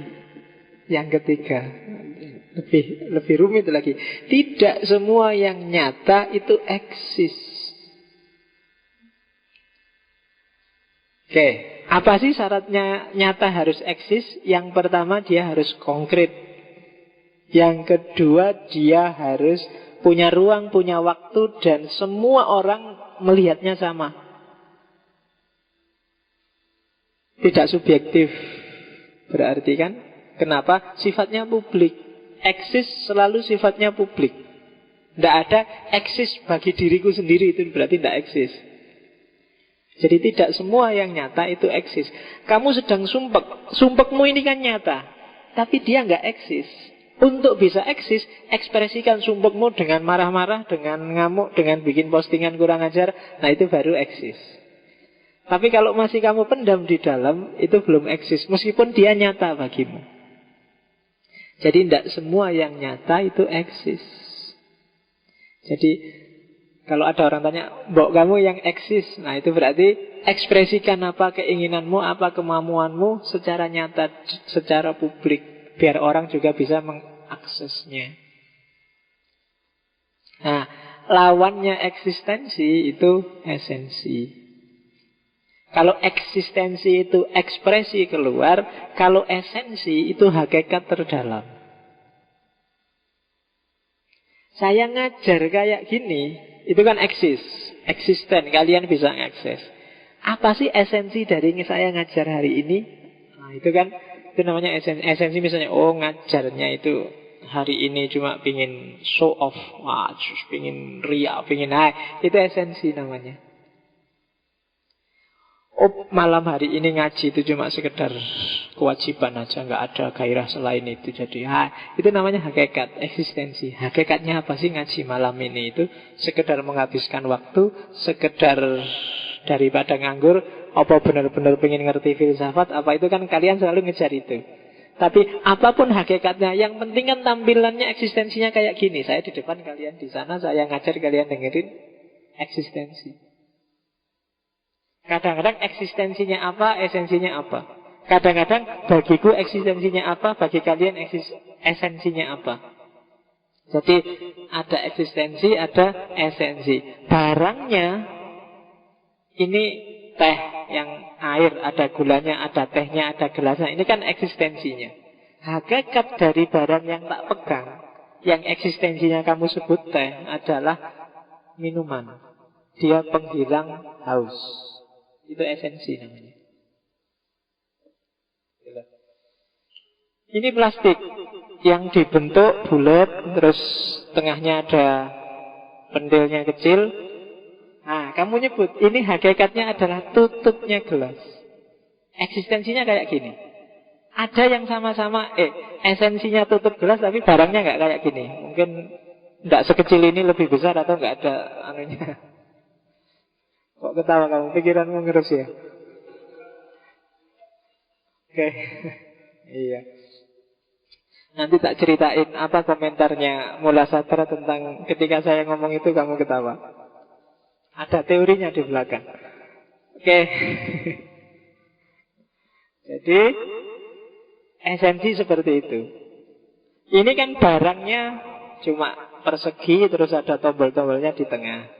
yang ketiga, lebih rumit lagi. Tidak semua yang nyata itu eksis. Oke, apa sih syaratnya nyata harus eksis? Yang pertama dia harus konkret. Yang kedua dia harus punya ruang, punya waktu, dan semua orang melihatnya sama. Tidak subjektif. Berarti kan, kenapa? Sifatnya publik. Eksis selalu sifatnya publik. Tidak ada eksis bagi diriku sendiri, itu berarti tidak eksis. Jadi tidak semua yang nyata itu eksis. Kamu sedang sumpek, sumpekmu ini kan nyata, tapi dia nggak eksis. Untuk bisa eksis, ekspresikan sumpekmu dengan marah-marah, dengan ngamuk, dengan bikin postingan kurang ajar. Nah itu baru eksis. Tapi kalau masih kamu pendam di dalam, itu belum eksis, meskipun dia nyata bagimu. Jadi tidak semua yang nyata itu eksis. Jadi kalau ada orang tanya, mbok kamu yang eksis, nah itu berarti ekspresikan apa keinginanmu, apa kemampuanmu secara nyata, secara publik, biar orang juga bisa mengaksesnya. Nah, lawannya eksistensi itu esensi. Kalau eksistensi itu ekspresi keluar, kalau esensi itu hakikat terdalam. Saya ngajar kayak gini, itu kan eksis, eksisten, kalian bisa ngakses. Apa sih esensi dari saya ngajar hari ini? Nah, itu kan, itu namanya esensi. Esensi misalnya, ngajarnya itu hari ini cuma pingin show off, pingin ria, pingin itu esensi namanya. Malam hari ini ngaji itu cuma sekedar kewajiban aja, nggak ada gairah selain itu. Jadi itu namanya hakikat, eksistensi. Hakikatnya apa sih ngaji malam ini? Itu sekedar menghabiskan waktu, sekedar daripada nganggur. Apa benar-benar pengen ngerti filsafat? Apa itu kan kalian selalu ngejar itu. Tapi apapun hakikatnya, yang penting kan tampilannya, eksistensinya kayak gini. Saya di depan, kalian di sana, saya ngajar, kalian dengerin, eksistensi. Kadang-kadang eksistensinya apa, esensinya apa. Kadang-kadang bagiku eksistensinya apa, bagi kalian esensinya apa. Jadi ada eksistensi, ada esensi. Barangnya ini teh yang air, ada gulanya, ada tehnya, ada gelasnya. Ini kan eksistensinya. Hakikat dari barang yang tak pegang, yang eksistensinya kamu sebut teh, adalah minuman. Dia penghilang haus. Itu esensi namanya. Ini plastik yang dibentuk bulat, terus tengahnya ada pendilnya kecil. Nah, kamu nyebut ini hakikatnya adalah tutupnya gelas. Eksistensinya kayak gini. Ada yang sama-sama esensinya tutup gelas, tapi barangnya nggak kayak gini. Mungkin nggak sekecil ini, lebih besar, atau nggak ada anunya. Kok ketawa kamu? Pikiranmu ngerus ya? Oke. Iya. Nanti tak ceritain apa komentarnya Mula Sadra tentang ketika saya ngomong itu kamu ketawa. Ada teorinya di belakang. Oke. Jadi esensi seperti itu. Ini kan barangnya cuma persegi, terus ada tombol-tombolnya di tengah.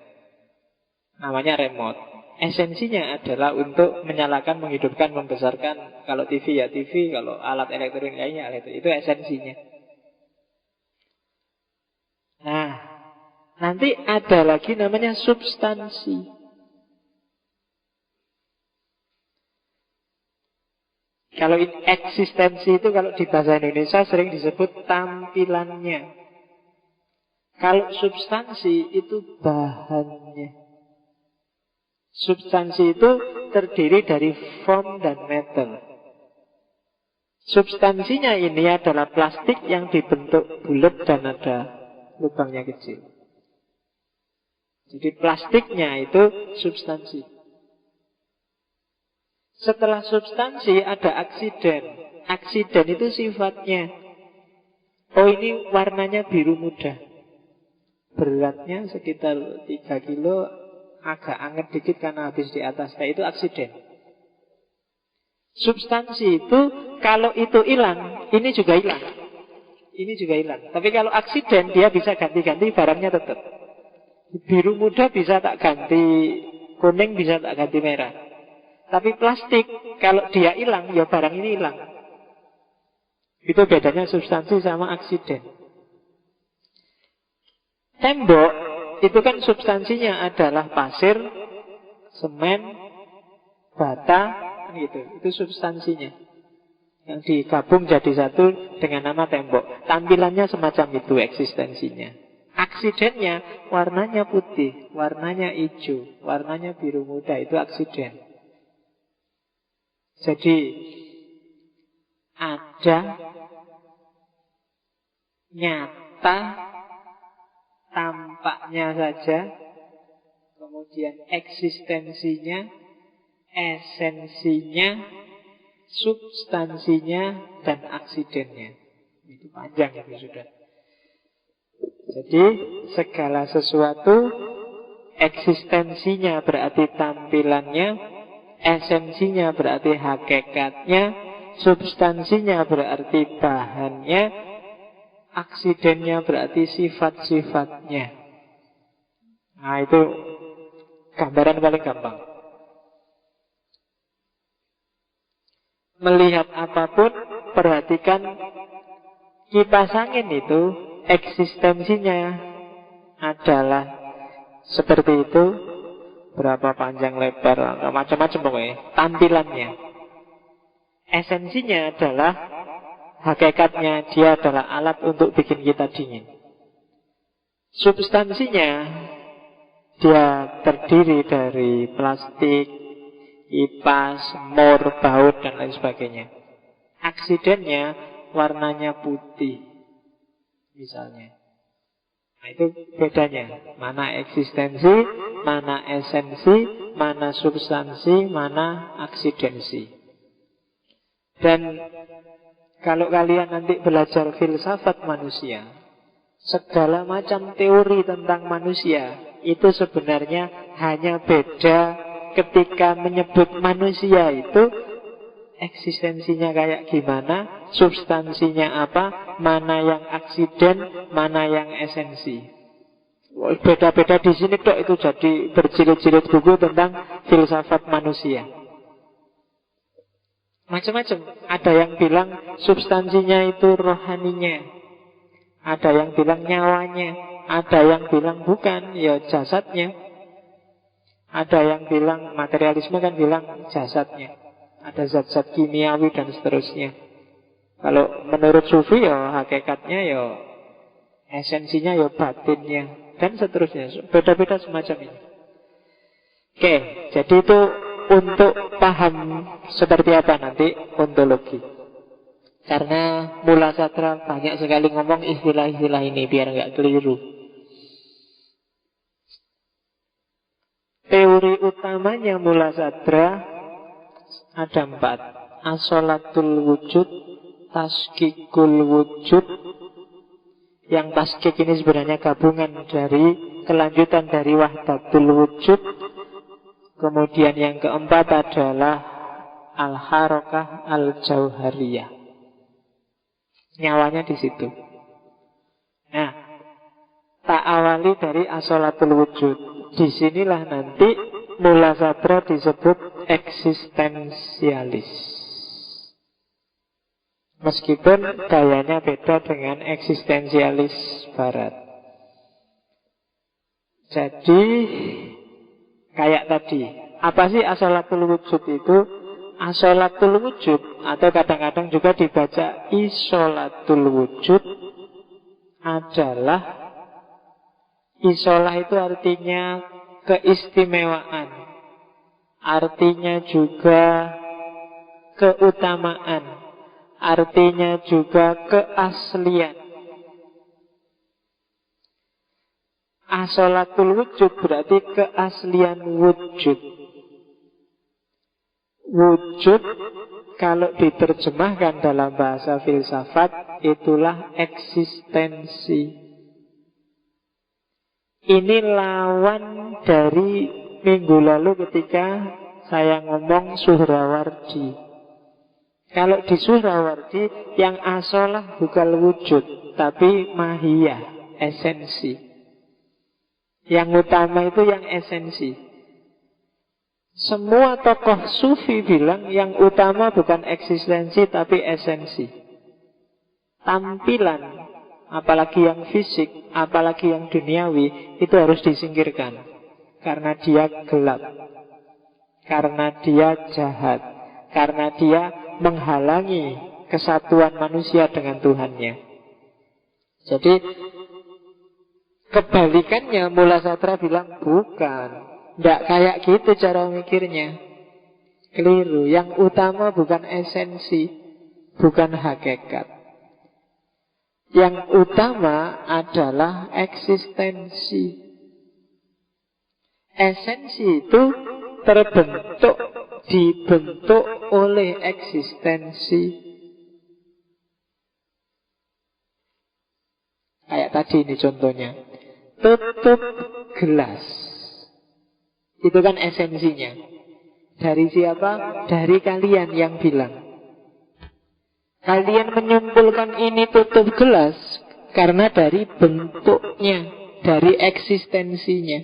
Namanya remote. Esensinya adalah untuk menyalakan, menghidupkan, membesarkan. Kalau TV ya TV, kalau alat elektronik lainnya itu esensinya. Nah, nanti ada lagi namanya substansi. Kalau eksistensi itu kalau di bahasa Indonesia sering disebut tampilannya. Kalau substansi itu bahannya. Substansi itu terdiri dari form dan metal. Substansinya ini adalah plastik yang dibentuk bulat dan ada lubangnya kecil. Jadi plastiknya itu substansi. Setelah substansi ada aksiden. Aksiden itu sifatnya. Oh, ini warnanya biru muda. Beratnya sekitar 3 kilo. Agak anget dikit karena habis di atas. Nah, itu aksiden. Substansi itu kalau itu hilang, ini juga hilang. Ini juga hilang. Tapi kalau aksiden dia bisa ganti-ganti, barangnya tetap. Biru muda bisa tak ganti kuning, bisa tak ganti merah. Tapi plastik kalau dia hilang, ya barang ini hilang. Itu bedanya substansi sama aksiden. Tembok itu kan substansinya adalah pasir, semen, bata, kan gitu. Itu substansinya yang digabung jadi satu dengan nama tembok. Tampilannya semacam itu eksistensinya. Aksidennya warnanya putih, warnanya hijau, warnanya biru muda. Itu aksiden. Jadi ada nyata, tampaknya saja, kemudian eksistensinya, esensinya, substansinya, dan aksidennya. Itu panjang itu sudah. Jadi segala sesuatu, eksistensinya berarti tampilannya, esensinya berarti hakikatnya, substansinya berarti bahannya, aksidennya berarti sifat-sifatnya. Nah, itu gambaran paling gampang. Melihat apapun, perhatikan kipas angin itu, eksistensinya adalah seperti itu. Berapa panjang lebar, macam-macam pokoknya. Tampilannya. Esensinya adalah hakikatnya dia adalah alat untuk bikin kita dingin. Substansinya dia terdiri dari plastik, kipas, mur, baut, dan lain sebagainya. Aksidennya warnanya putih, misalnya. Nah, itu bedanya. Mana eksistensi, mana esensi, mana substansi, mana aksidensi. Dan kalau kalian nanti belajar filsafat manusia, segala macam teori tentang manusia itu sebenarnya hanya beda ketika menyebut manusia itu eksistensinya kayak gimana, substansinya apa, mana yang aksiden, mana yang esensi. Beda-beda di sini dok, itu jadi berjilid-jilid buku tentang filsafat manusia. Macam-macam. Ada yang bilang substansinya itu rohaninya, ada yang bilang nyawanya, ada yang bilang bukan, ya jasadnya. Ada yang bilang materialisme kan bilang jasadnya, ada zat-zat kimiawi dan seterusnya. Kalau menurut sufi ya hakikatnya ya esensinya ya batinnya dan seterusnya. Beda-beda semacam ini. Oke, jadi itu untuk paham seperti apa nanti ontologi. Karena Mula Satra banyak sekali ngomong istilah-istilah ini biar nggak keliru. Teori utamanya Mula Satra ada 4. Asolatul wujud, taskikul wujud. Yang taskik ini sebenarnya gabungan dari kelanjutan dari wahdatul wujud. Kemudian yang keempat adalah al-harokah al-jauhariyah. Nyawanya di situ. Nah, tak awali dari asolatul wujud. Disinilah nanti Mula Satra disebut eksistensialis. Meskipun gayanya beda dengan eksistensialis barat. Jadi kayak tadi, apa sih asolatul wujud itu? Asolatul wujud atau kadang-kadang juga dibaca isolatul wujud adalah, isolah itu artinya keistimewaan, artinya juga keutamaan, artinya juga keaslian. Asolatul wujud berarti keaslian wujud. Wujud kalau diterjemahkan dalam bahasa filsafat itulah eksistensi. Ini lawan dari minggu lalu ketika saya ngomong Suhrawardi. Kalau di Suhrawardi yang asolah bukan wujud, tapi mahiyah, esensi. Yang utama itu yang esensi. Semua tokoh sufi bilang yang utama bukan eksistensi tapi esensi. Tampilan, apalagi yang fisik, apalagi yang duniawi, itu harus disingkirkan. Karena dia gelap, karena dia jahat, karena dia menghalangi kesatuan manusia dengan Tuhannya. Jadi kebalikannya Mula Satra bilang bukan. Tidak kayak gitu cara mikirnya. Keliru. Yang utama bukan esensi, bukan hakikat. Yang utama adalah eksistensi. Esensi itu terbentuk, dibentuk oleh eksistensi. Kayak tadi ini contohnya. Tutup gelas. Itu kan esensinya. Dari siapa? Dari kalian yang bilang. Kalian menyimpulkan ini tutup gelas karena dari bentuknya, dari eksistensinya.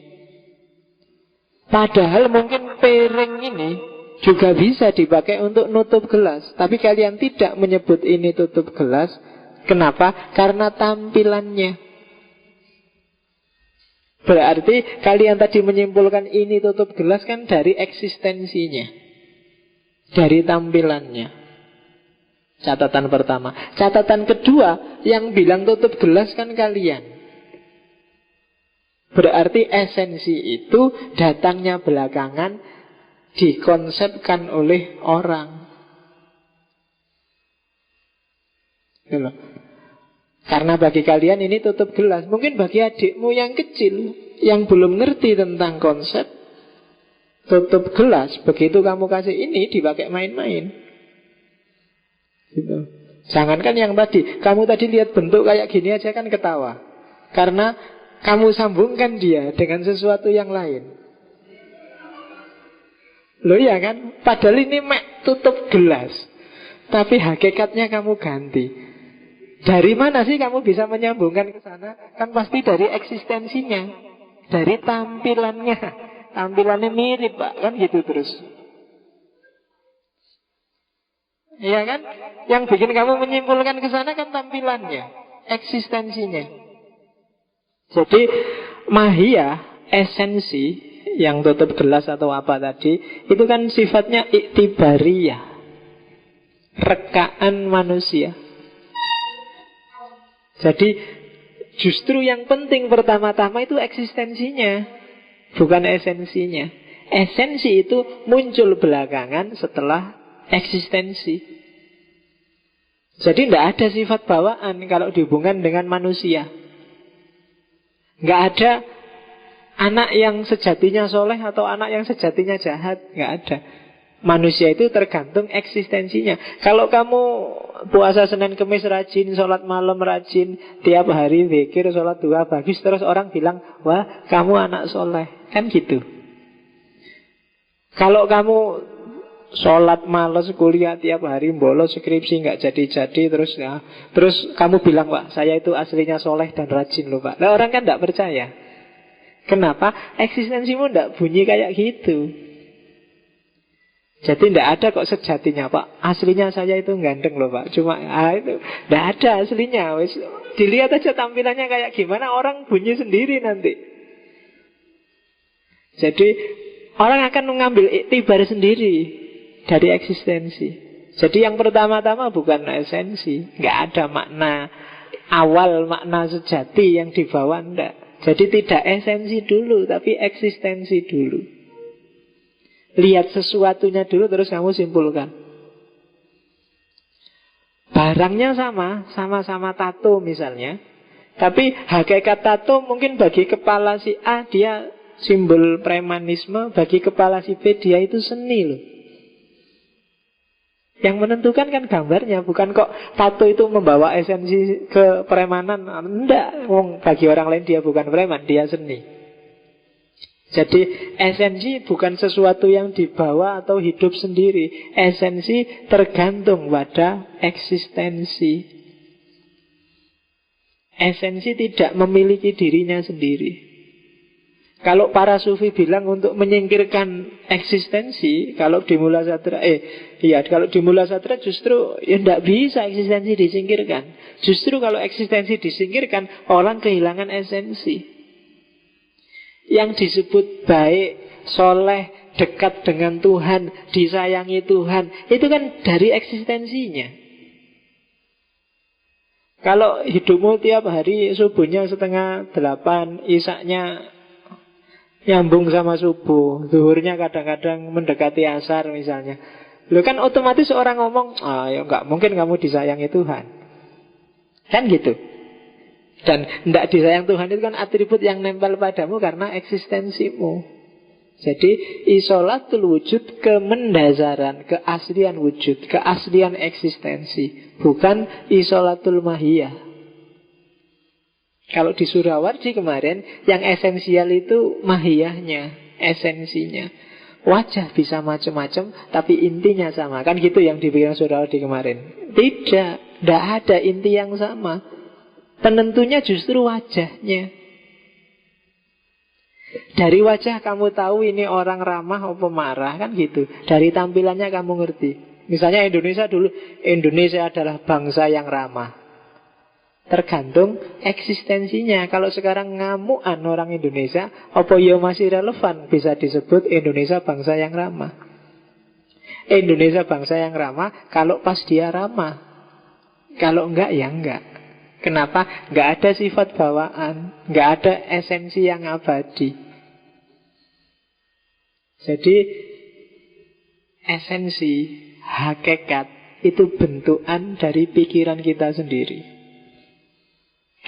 Padahal mungkin piring ini juga bisa dipakai untuk nutup gelas. Tapi kalian tidak menyebut ini tutup gelas. Kenapa? Karena tampilannya. Berarti kalian tadi menyimpulkan ini tutup gelas kan dari eksistensinya, dari tampilannya. Catatan pertama. Catatan kedua, yang bilang tutup gelas kan kalian. Berarti esensi itu datangnya belakangan, dikonsepkan oleh orang. Karena bagi kalian ini tutup gelas. Mungkin bagi adikmu yang kecil, yang belum ngerti tentang konsep tutup gelas, begitu kamu kasih ini dipakai main-main gitu. Jangankan yang tadi, kamu tadi lihat bentuk kayak gini aja kan ketawa, karena kamu sambungkan dia dengan sesuatu yang lain. Loh ya kan, padahal ini mek tutup gelas, tapi hakikatnya kamu ganti. Dari mana sih kamu bisa menyambungkan ke sana? Kan pasti dari eksistensinya, dari tampilannya. Tampilannya mirip Pak, kan gitu terus. Iya kan? Yang bikin kamu menyimpulkan ke sana kan tampilannya, eksistensinya. Jadi mahiyah, esensi yang tutup gelas atau apa tadi, itu kan sifatnya iktibariyah, rekaan manusia. Jadi justru yang penting pertama-tama itu eksistensinya, bukan esensinya. Esensi itu muncul belakangan setelah eksistensi. Jadi tidak ada sifat bawaan kalau dihubungkan dengan manusia. Nggak ada anak yang sejatinya soleh atau anak yang sejatinya jahat. Nggak ada. Manusia itu tergantung eksistensinya. Kalau kamu puasa Senin Kemis rajin, sholat malam rajin, tiap hari zikir, sholat duha bagus, terus orang bilang, wah kamu anak soleh. Kan gitu. Kalau kamu sholat males, kuliah tiap hari, bolos, skripsi nggak jadi-jadi, terus kamu bilang, Pak, saya itu aslinya soleh dan rajin loh Pak. Nah orang kan nggak percaya. Kenapa? Eksistensimu nggak bunyi kayak gitu. Jadi tidak ada kok sejatinya Pak, aslinya saya itu ganteng loh Pak. Cuma itu tidak ada aslinya. Dilihat aja tampilannya kayak gimana, orang bunyi sendiri nanti. Jadi orang akan mengambil iktibar sendiri dari eksistensi. Jadi yang pertama-tama bukan esensi, nggak ada makna awal, makna sejati yang dibawa, enggak. Jadi tidak esensi dulu, tapi eksistensi dulu. Lihat sesuatunya dulu, terus kamu simpulkan. Barangnya sama-sama tato misalnya, tapi hakikat tato mungkin bagi kepala si A dia simbol premanisme, bagi kepala si B dia itu seni loh. Yang menentukan kan gambarnya, bukan kok tato itu membawa esensi ke premanan. Enggak, bagi orang lain dia bukan preman, dia seni. Jadi esensi bukan sesuatu yang dibawa atau hidup sendiri. Esensi tergantung pada eksistensi. Esensi tidak memiliki dirinya sendiri. Kalau para sufi bilang untuk menyingkirkan eksistensi, kalau di Mula Satra, kalau di Mula Satra justru ya tidak bisa eksistensi disingkirkan. Justru kalau eksistensi disingkirkan, orang kehilangan esensi. Yang disebut baik, soleh, dekat dengan Tuhan, disayangi Tuhan, itu kan dari eksistensinya. Kalau hidupmu tiap hari subuhnya 7:30, isaknya nyambung sama subuh, zuhurnya kadang-kadang mendekati asar misalnya, lo kan otomatis orang ngomong, ya nggak mungkin kamu disayangi Tuhan. Kan gitu. Dan tidak disayang Tuhan itu kan atribut yang nempel padamu karena eksistensimu. Jadi isolatul wujud, kemendasaran, keaslian wujud, keaslian eksistensi, bukan isolatul mahiyah. Kalau di Surawardi kemarin, yang esensial itu mahiyahnya, esensinya. Wajah bisa macam-macam, tapi intinya sama. Kan gitu yang dibilang Surawardi kemarin. Tidak ada inti yang sama. Penentunya justru wajahnya. Dari wajah kamu tahu ini orang ramah atau marah, kan gitu. Dari tampilannya kamu ngerti. Misalnya Indonesia adalah bangsa yang ramah. Tergantung eksistensinya. Kalau sekarang ngamuan orang Indonesia, apa ya masih relevan bisa disebut Indonesia bangsa yang ramah? Indonesia bangsa yang ramah kalau pas dia ramah. Kalau enggak ya enggak. Kenapa? Nggak ada sifat bawaan, nggak ada esensi yang abadi. Jadi esensi, hakikat itu bentukan dari pikiran kita sendiri.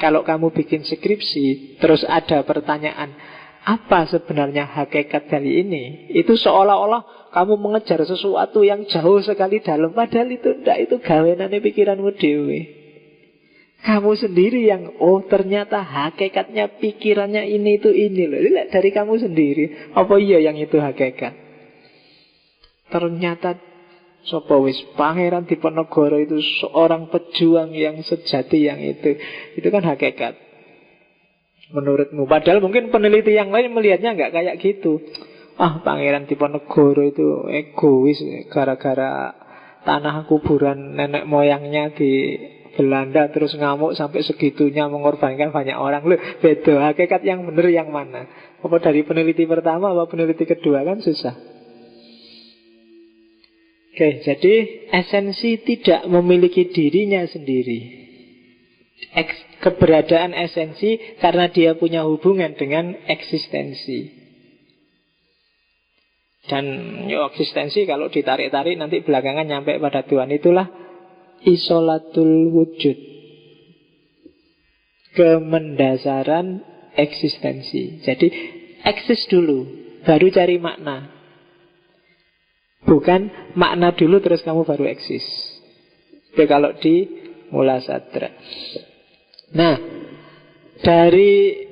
Kalau kamu bikin skripsi, terus ada pertanyaan, apa sebenarnya hakikat kali ini? Itu seolah-olah kamu mengejar sesuatu yang jauh sekali dalam, padahal itu enggak, itu gawenane pikiranmu dewe. Kamu sendiri yang, ternyata hakikatnya pikirannya ini itu ini loh. Lihat dari kamu sendiri. Apa iya yang itu hakikat? Ternyata sapa wis Pangeran Diponegoro itu seorang pejuang yang sejati yang itu. Itu kan hakikat menurutmu. Padahal mungkin peneliti yang lain melihatnya nggak kayak gitu. Ah, Pangeran Diponegoro itu egois gara-gara tanah kuburan nenek moyangnya di Belanda terus ngamuk sampai segitunya mengorbankan banyak orang. Loh, beda. Hakikat yang benar yang mana? Apa dari peneliti pertama apa peneliti kedua, kan susah. Oke, jadi esensi tidak memiliki dirinya sendiri. Keberadaan esensi karena dia punya hubungan dengan eksistensi. Dan eksistensi kalau ditarik-tarik nanti belakangan nyampe pada Tuhan. Itulah isolatul wujud, kemendasaran eksistensi. Jadi eksis dulu, baru cari makna. Bukan makna dulu terus kamu baru eksis. Itu kalau di Mula Sadra. Nah, dari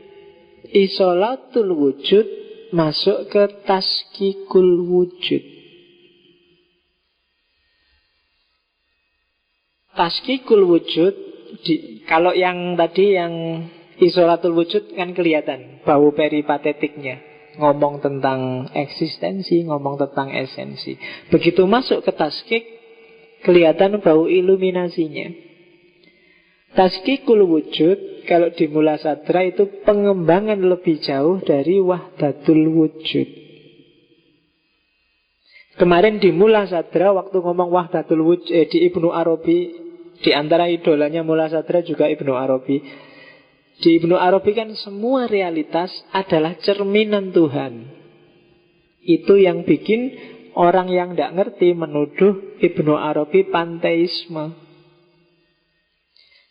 isolatul wujud masuk ke taskikul wujud. Taskikul wujud kalau yang tadi yang isolatul wujud kan kelihatan bau peripatetiknya, ngomong tentang eksistensi, ngomong tentang esensi. Begitu masuk ke taskik, kelihatan bau iluminasinya. Taskikul wujud kalau di Mula Sadra itu pengembangan lebih jauh dari wahdatul wujud. Kemarin di Mula Sadra waktu ngomong wahdatul wujud di Ibnu Arabi, di antara idolanya Mula Sadra juga Ibnu Arabi. Di Ibnu Arabi kan semua realitas adalah cerminan Tuhan. Itu yang bikin orang yang tidak ngerti menuduh Ibnu Arabi panteisme.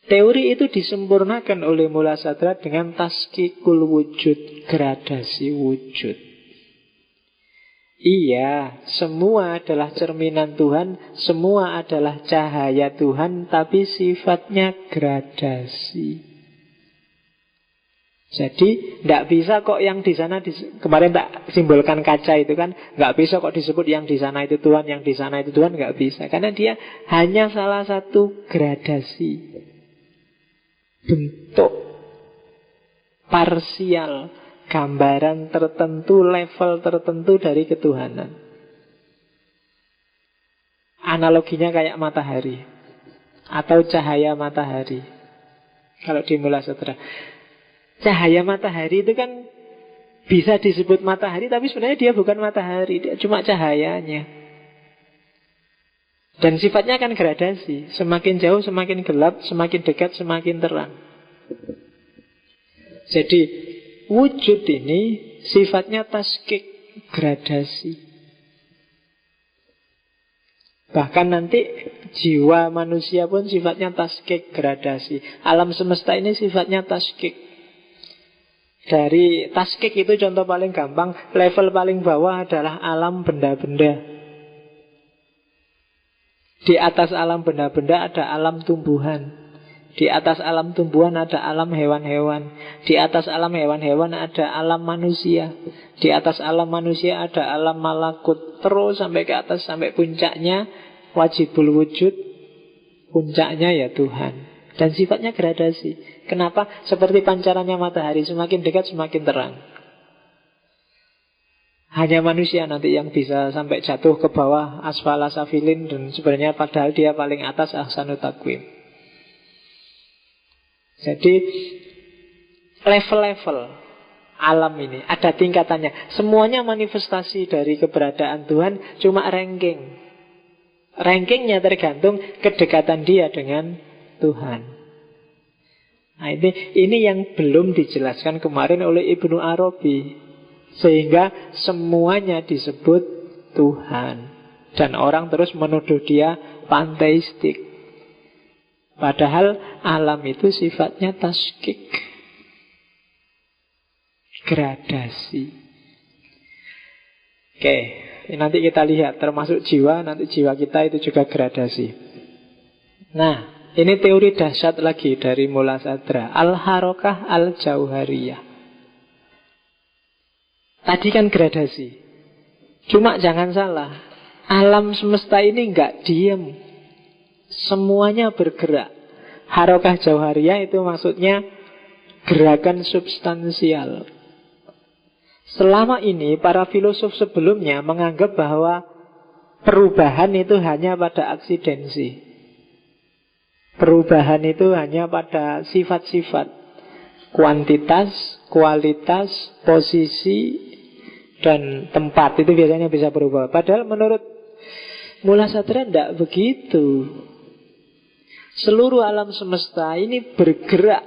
Teori itu disempurnakan oleh Mula Sadra dengan taskikul wujud, gradasi wujud. Iya, semua adalah cerminan Tuhan, semua adalah cahaya Tuhan, tapi sifatnya gradasi. Jadi tidak bisa kok yang di sana kemarin tak simbolkan kaca itu kan, nggak bisa kok disebut yang di sana itu Tuhan, yang di sana itu Tuhan, nggak bisa, karena dia hanya salah satu gradasi, bentuk parsial, gambaran tertentu, level tertentu dari ketuhanan. Analoginya kayak matahari atau cahaya matahari. Kalau di Mula Sadra, cahaya matahari itu kan bisa disebut matahari, tapi sebenarnya dia bukan matahari, dia cuma cahayanya. Dan sifatnya kan gradasi, semakin jauh semakin gelap, semakin dekat semakin terang. Jadi wujud ini sifatnya taskik, gradasi. Bahkan nanti jiwa manusia pun sifatnya taskik, gradasi. Alam semesta ini sifatnya taskik. Dari taskik itu contoh paling gampang, level paling bawah adalah alam benda-benda. Di atas alam benda-benda ada alam tumbuhan. Di atas alam tumbuhan ada alam hewan-hewan. Di atas alam hewan-hewan ada alam manusia. Di atas alam manusia ada alam malakut. Terus sampai ke atas, sampai puncaknya wajibul wujud. Puncaknya ya Tuhan. Dan sifatnya gradasi. Kenapa? Seperti pancarannya matahari, semakin dekat semakin terang. Hanya manusia nanti yang bisa sampai jatuh ke bawah asfala safilin, dan sebenarnya padahal dia paling atas ahsanut taqwim. Jadi level-level alam ini ada tingkatannya. Semuanya manifestasi dari keberadaan Tuhan, cuma ranking. Rankingnya tergantung kedekatan dia dengan Tuhan. Nah, ini yang belum dijelaskan kemarin oleh Ibnu Arabi. Sehingga semuanya disebut Tuhan. Dan orang terus menuduh dia panteistik. Padahal alam itu sifatnya taskik, gradasi. Oke, nanti kita lihat. Termasuk jiwa, nanti jiwa kita itu juga gradasi. Nah, ini teori dahsyat lagi dari Mula Sadra, Al-Harokah Al-Jauhariyah. Tadi kan gradasi. Cuma jangan salah, Alam semesta ini nggak diem, semuanya bergerak. Harokah jauhariyah itu maksudnya gerakan substansial. Selama ini para filosof sebelumnya menganggap bahwa perubahan itu hanya pada aksidensi. Perubahan itu hanya pada sifat-sifat, kuantitas, kualitas, posisi, dan tempat itu biasanya bisa berubah. Padahal menurut Mulasatra tidak begitu. Seluruh alam semesta ini bergerak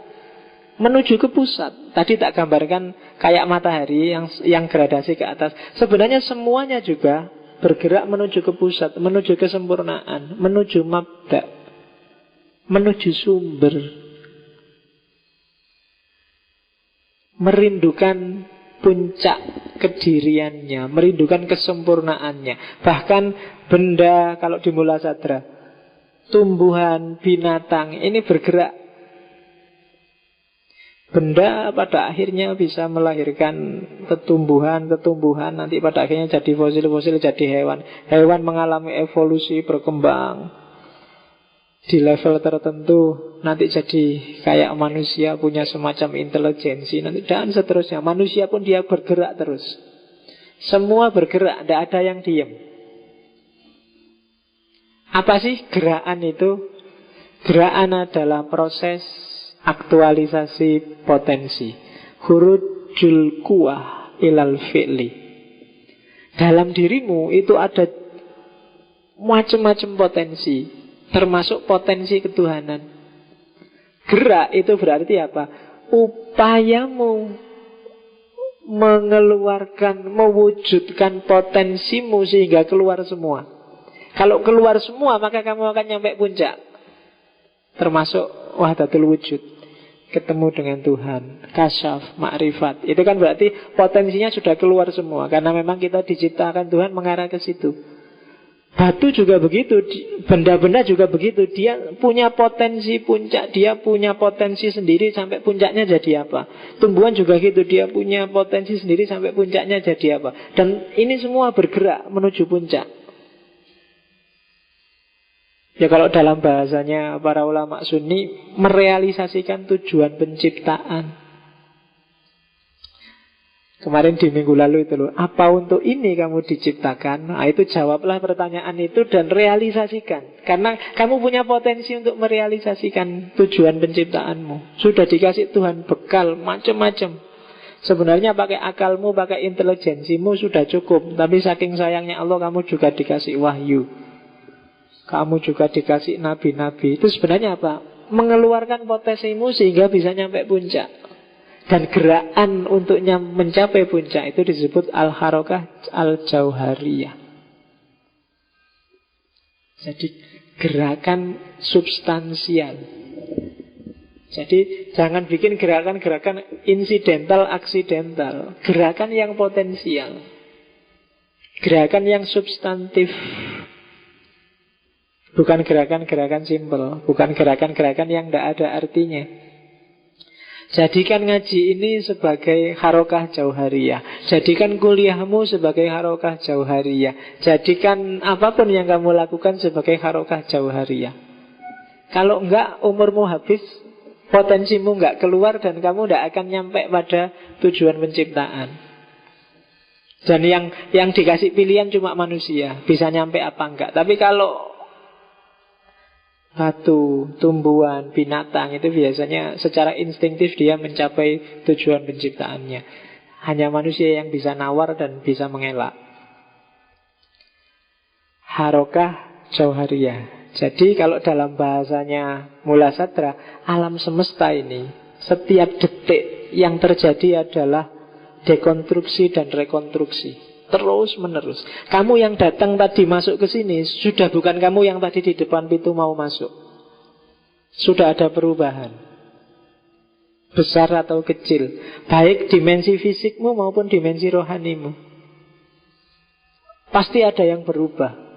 menuju ke pusat. Tadi tak gambarkan kayak matahari yang gradasi ke atas. Sebenarnya semuanya juga bergerak menuju ke pusat, menuju kesempurnaan, menuju mabda, menuju sumber. Merindukan puncak kediriannya, merindukan kesempurnaannya. Bahkan benda, kalau di Mulasatra, tumbuhan, binatang, ini bergerak. Benda pada akhirnya bisa melahirkan tumbuhan, nanti pada akhirnya jadi fosil-fosil, jadi hewan. Hewan mengalami evolusi, berkembang di level tertentu, nanti jadi kayak manusia, punya semacam intelijensi, nanti dan seterusnya. Manusia pun dia bergerak terus. Semua bergerak, tidak ada yang diam. Apa sih gerakan itu? Gerakan adalah proses aktualisasi potensi. Khurujul quwah ilal fi'li. Dalam dirimu itu ada macam-macam potensi, termasuk potensi ketuhanan. Gerak itu berarti apa? Upayamu mengeluarkan, mewujudkan potensimu sehingga keluar semua. Kalau keluar semua maka kamu akan nyampe puncak, termasuk wahdatul wujud, ketemu dengan Tuhan, kasyaf, makrifat. Itu kan berarti potensinya sudah keluar semua, karena memang kita diciptakan Tuhan mengarah ke situ. Batu juga begitu, benda-benda juga begitu. Dia punya potensi puncak, dia punya potensi sendiri sampai puncaknya jadi apa. Tumbuhan juga gitu, dia punya potensi sendiri sampai puncaknya jadi apa. Dan ini semua bergerak menuju puncak. Ya kalau dalam bahasanya para ulama Sunni, merealisasikan tujuan penciptaan. Kemarin di minggu lalu itu loh, apa untuk ini kamu diciptakan? Nah, itu jawablah pertanyaan itu dan realisasikan. Karena kamu punya potensi untuk merealisasikan tujuan penciptaanmu. Sudah dikasih Tuhan bekal macam-macam. Sebenarnya pakai akalmu, pakai intelijensimu sudah cukup. Tapi saking sayangnya Allah, kamu juga dikasih wahyu. Kamu juga dikasih nabi-nabi. Itu sebenarnya apa? Mengeluarkan potensimu sehingga bisa nyampe puncak. Dan gerakan untuknya mencapai puncak itu disebut al-harokah al-jauhariyah. Jadi gerakan substansial. Jadi jangan bikin gerakan-gerakan insidental, aksidental. Gerakan yang potensial. Gerakan yang substantif. Bukan gerakan-gerakan simpel. Bukan gerakan-gerakan yang tidak ada artinya. Jadikan ngaji ini sebagai harokah jauhariyah. Jadikan kuliahmu sebagai harokah jauhariyah. Jadikan apapun yang kamu lakukan sebagai harokah jauhariyah. Kalau enggak, umurmu habis, potensimu enggak keluar, dan kamu enggak akan nyampe pada tujuan penciptaan. Dan yang dikasih pilihan cuma manusia, bisa nyampe apa enggak. Tapi kalau batu, tumbuhan, binatang itu biasanya secara instinktif dia mencapai tujuan penciptaannya. Hanya manusia yang bisa nawar dan bisa mengelak. Harokah jauhariyah. Jadi kalau dalam bahasanya Mulasatra, alam semesta ini setiap detik yang terjadi adalah dekonstruksi dan rekonstruksi. Terus menerus. Kamu yang datang tadi masuk ke sini sudah bukan kamu yang tadi di depan pintu mau masuk. Sudah ada perubahan, besar atau kecil, baik dimensi fisikmu maupun dimensi rohanimu. Pasti ada yang berubah.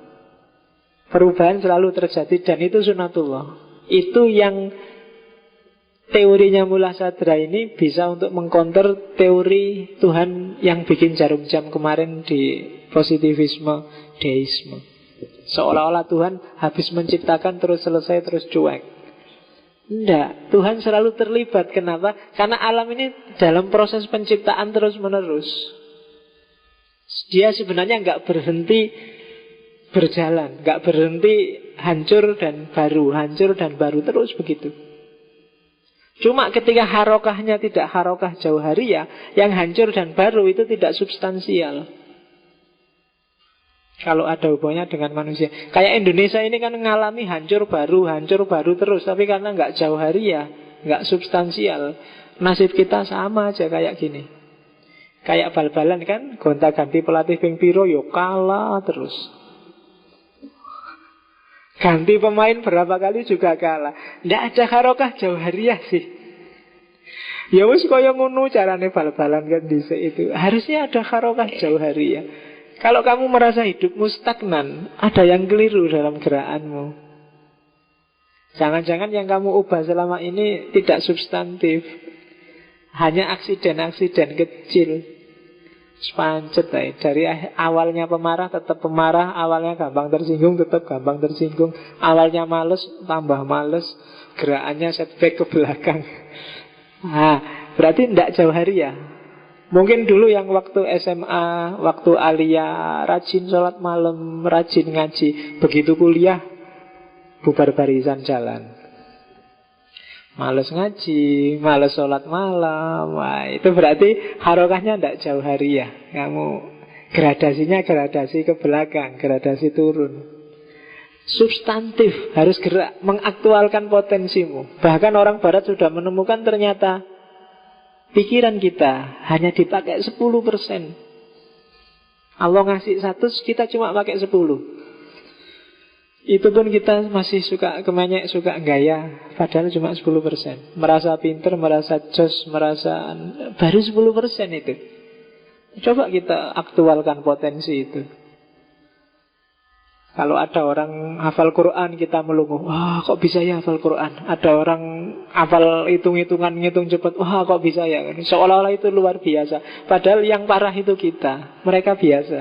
Perubahan selalu terjadi dan itu sunatullah. Itu yang teorinya Mulasatra ini bisa untuk mengcounter teori Tuhan yang bikin jarum jam kemarin di positivisme, deisme. Seolah-olah Tuhan habis menciptakan terus selesai terus cuek. Enggak, Tuhan selalu terlibat. Kenapa? Karena alam ini dalam proses penciptaan terus menerus. Dia sebenarnya nggak berhenti berjalan, nggak berhenti hancur dan baru terus begitu. Cuma ketika harokahnya tidak harokah jauhariyah, yang hancur dan baru itu tidak substansial. Kalau ada hubungannya dengan manusia. Kayak Indonesia ini kan mengalami hancur baru terus. Tapi karena nggak jauhariyah, nggak substansial, nasib kita sama aja kayak gini. Kayak bal-balan kan, gonta-ganti pelatih ping piro yo kalah terus. Ganti pemain berapa kali juga kalah. Nggak ada harokah jauhariyah sih. Ya wis kaya ngono carane bal-balan kan dhisik itu. Harusnya ada harokah jauhariyah. Kalau kamu merasa hidupmu stagnan, ada yang keliru dalam gerakanmu. Jangan-jangan yang kamu ubah selama ini tidak substantif, hanya aksiden-aksiden kecil. Sepancet dari awalnya pemarah tetap pemarah, awalnya gampang tersinggung tetap gampang tersinggung, awalnya males tambah males, gerakannya setback ke belakang. Berarti tidak jauhariyah. Mungkin dulu yang waktu SMA, waktu alia, rajin sholat malam, rajin ngaji. Begitu kuliah, bubar barisan jalan. Males ngaji, males sholat malam. Wah, itu berarti harokahnya tidak jauhariyah. Kamu gradasinya gradasi ke belakang, gradasi turun. Substantif, harus gerak, mengaktualkan potensimu. Bahkan orang barat sudah menemukan ternyata pikiran kita hanya dipakai 10%. Allah ngasih 100, kita cuma pakai 10. Itu pun kita masih suka kemenyek, suka gaya. Padahal cuma 10%. Merasa pinter, merasa jos, merasa baru 10% itu. Coba kita aktualkan potensi itu. Kalau ada orang hafal Quran, kita melongo, wah kok bisa ya hafal Quran. Ada orang hafal hitung-hitungan, ngitung cepat, wah kok bisa ya. Seolah-olah itu luar biasa. Padahal yang parah itu kita, mereka biasa.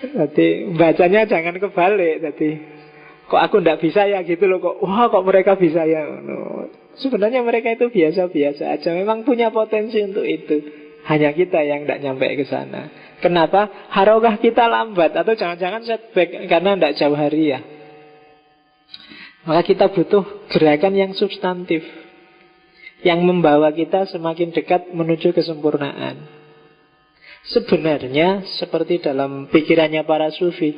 Jadi bacanya jangan kebalik. Jadi kok aku ndak bisa ya gitu loh, kok wah kok mereka bisa ya. Sebenarnya mereka itu biasa-biasa aja. Memang punya potensi untuk itu. Hanya kita yang tidak nyampe ke sana. Kenapa? Harokah kita lambat. Atau jangan-jangan setback karena tidak jauhariyah. Maka kita butuh gerakan yang substantif, yang membawa kita semakin dekat menuju kesempurnaan. Sebenarnya seperti dalam pikirannya para sufi,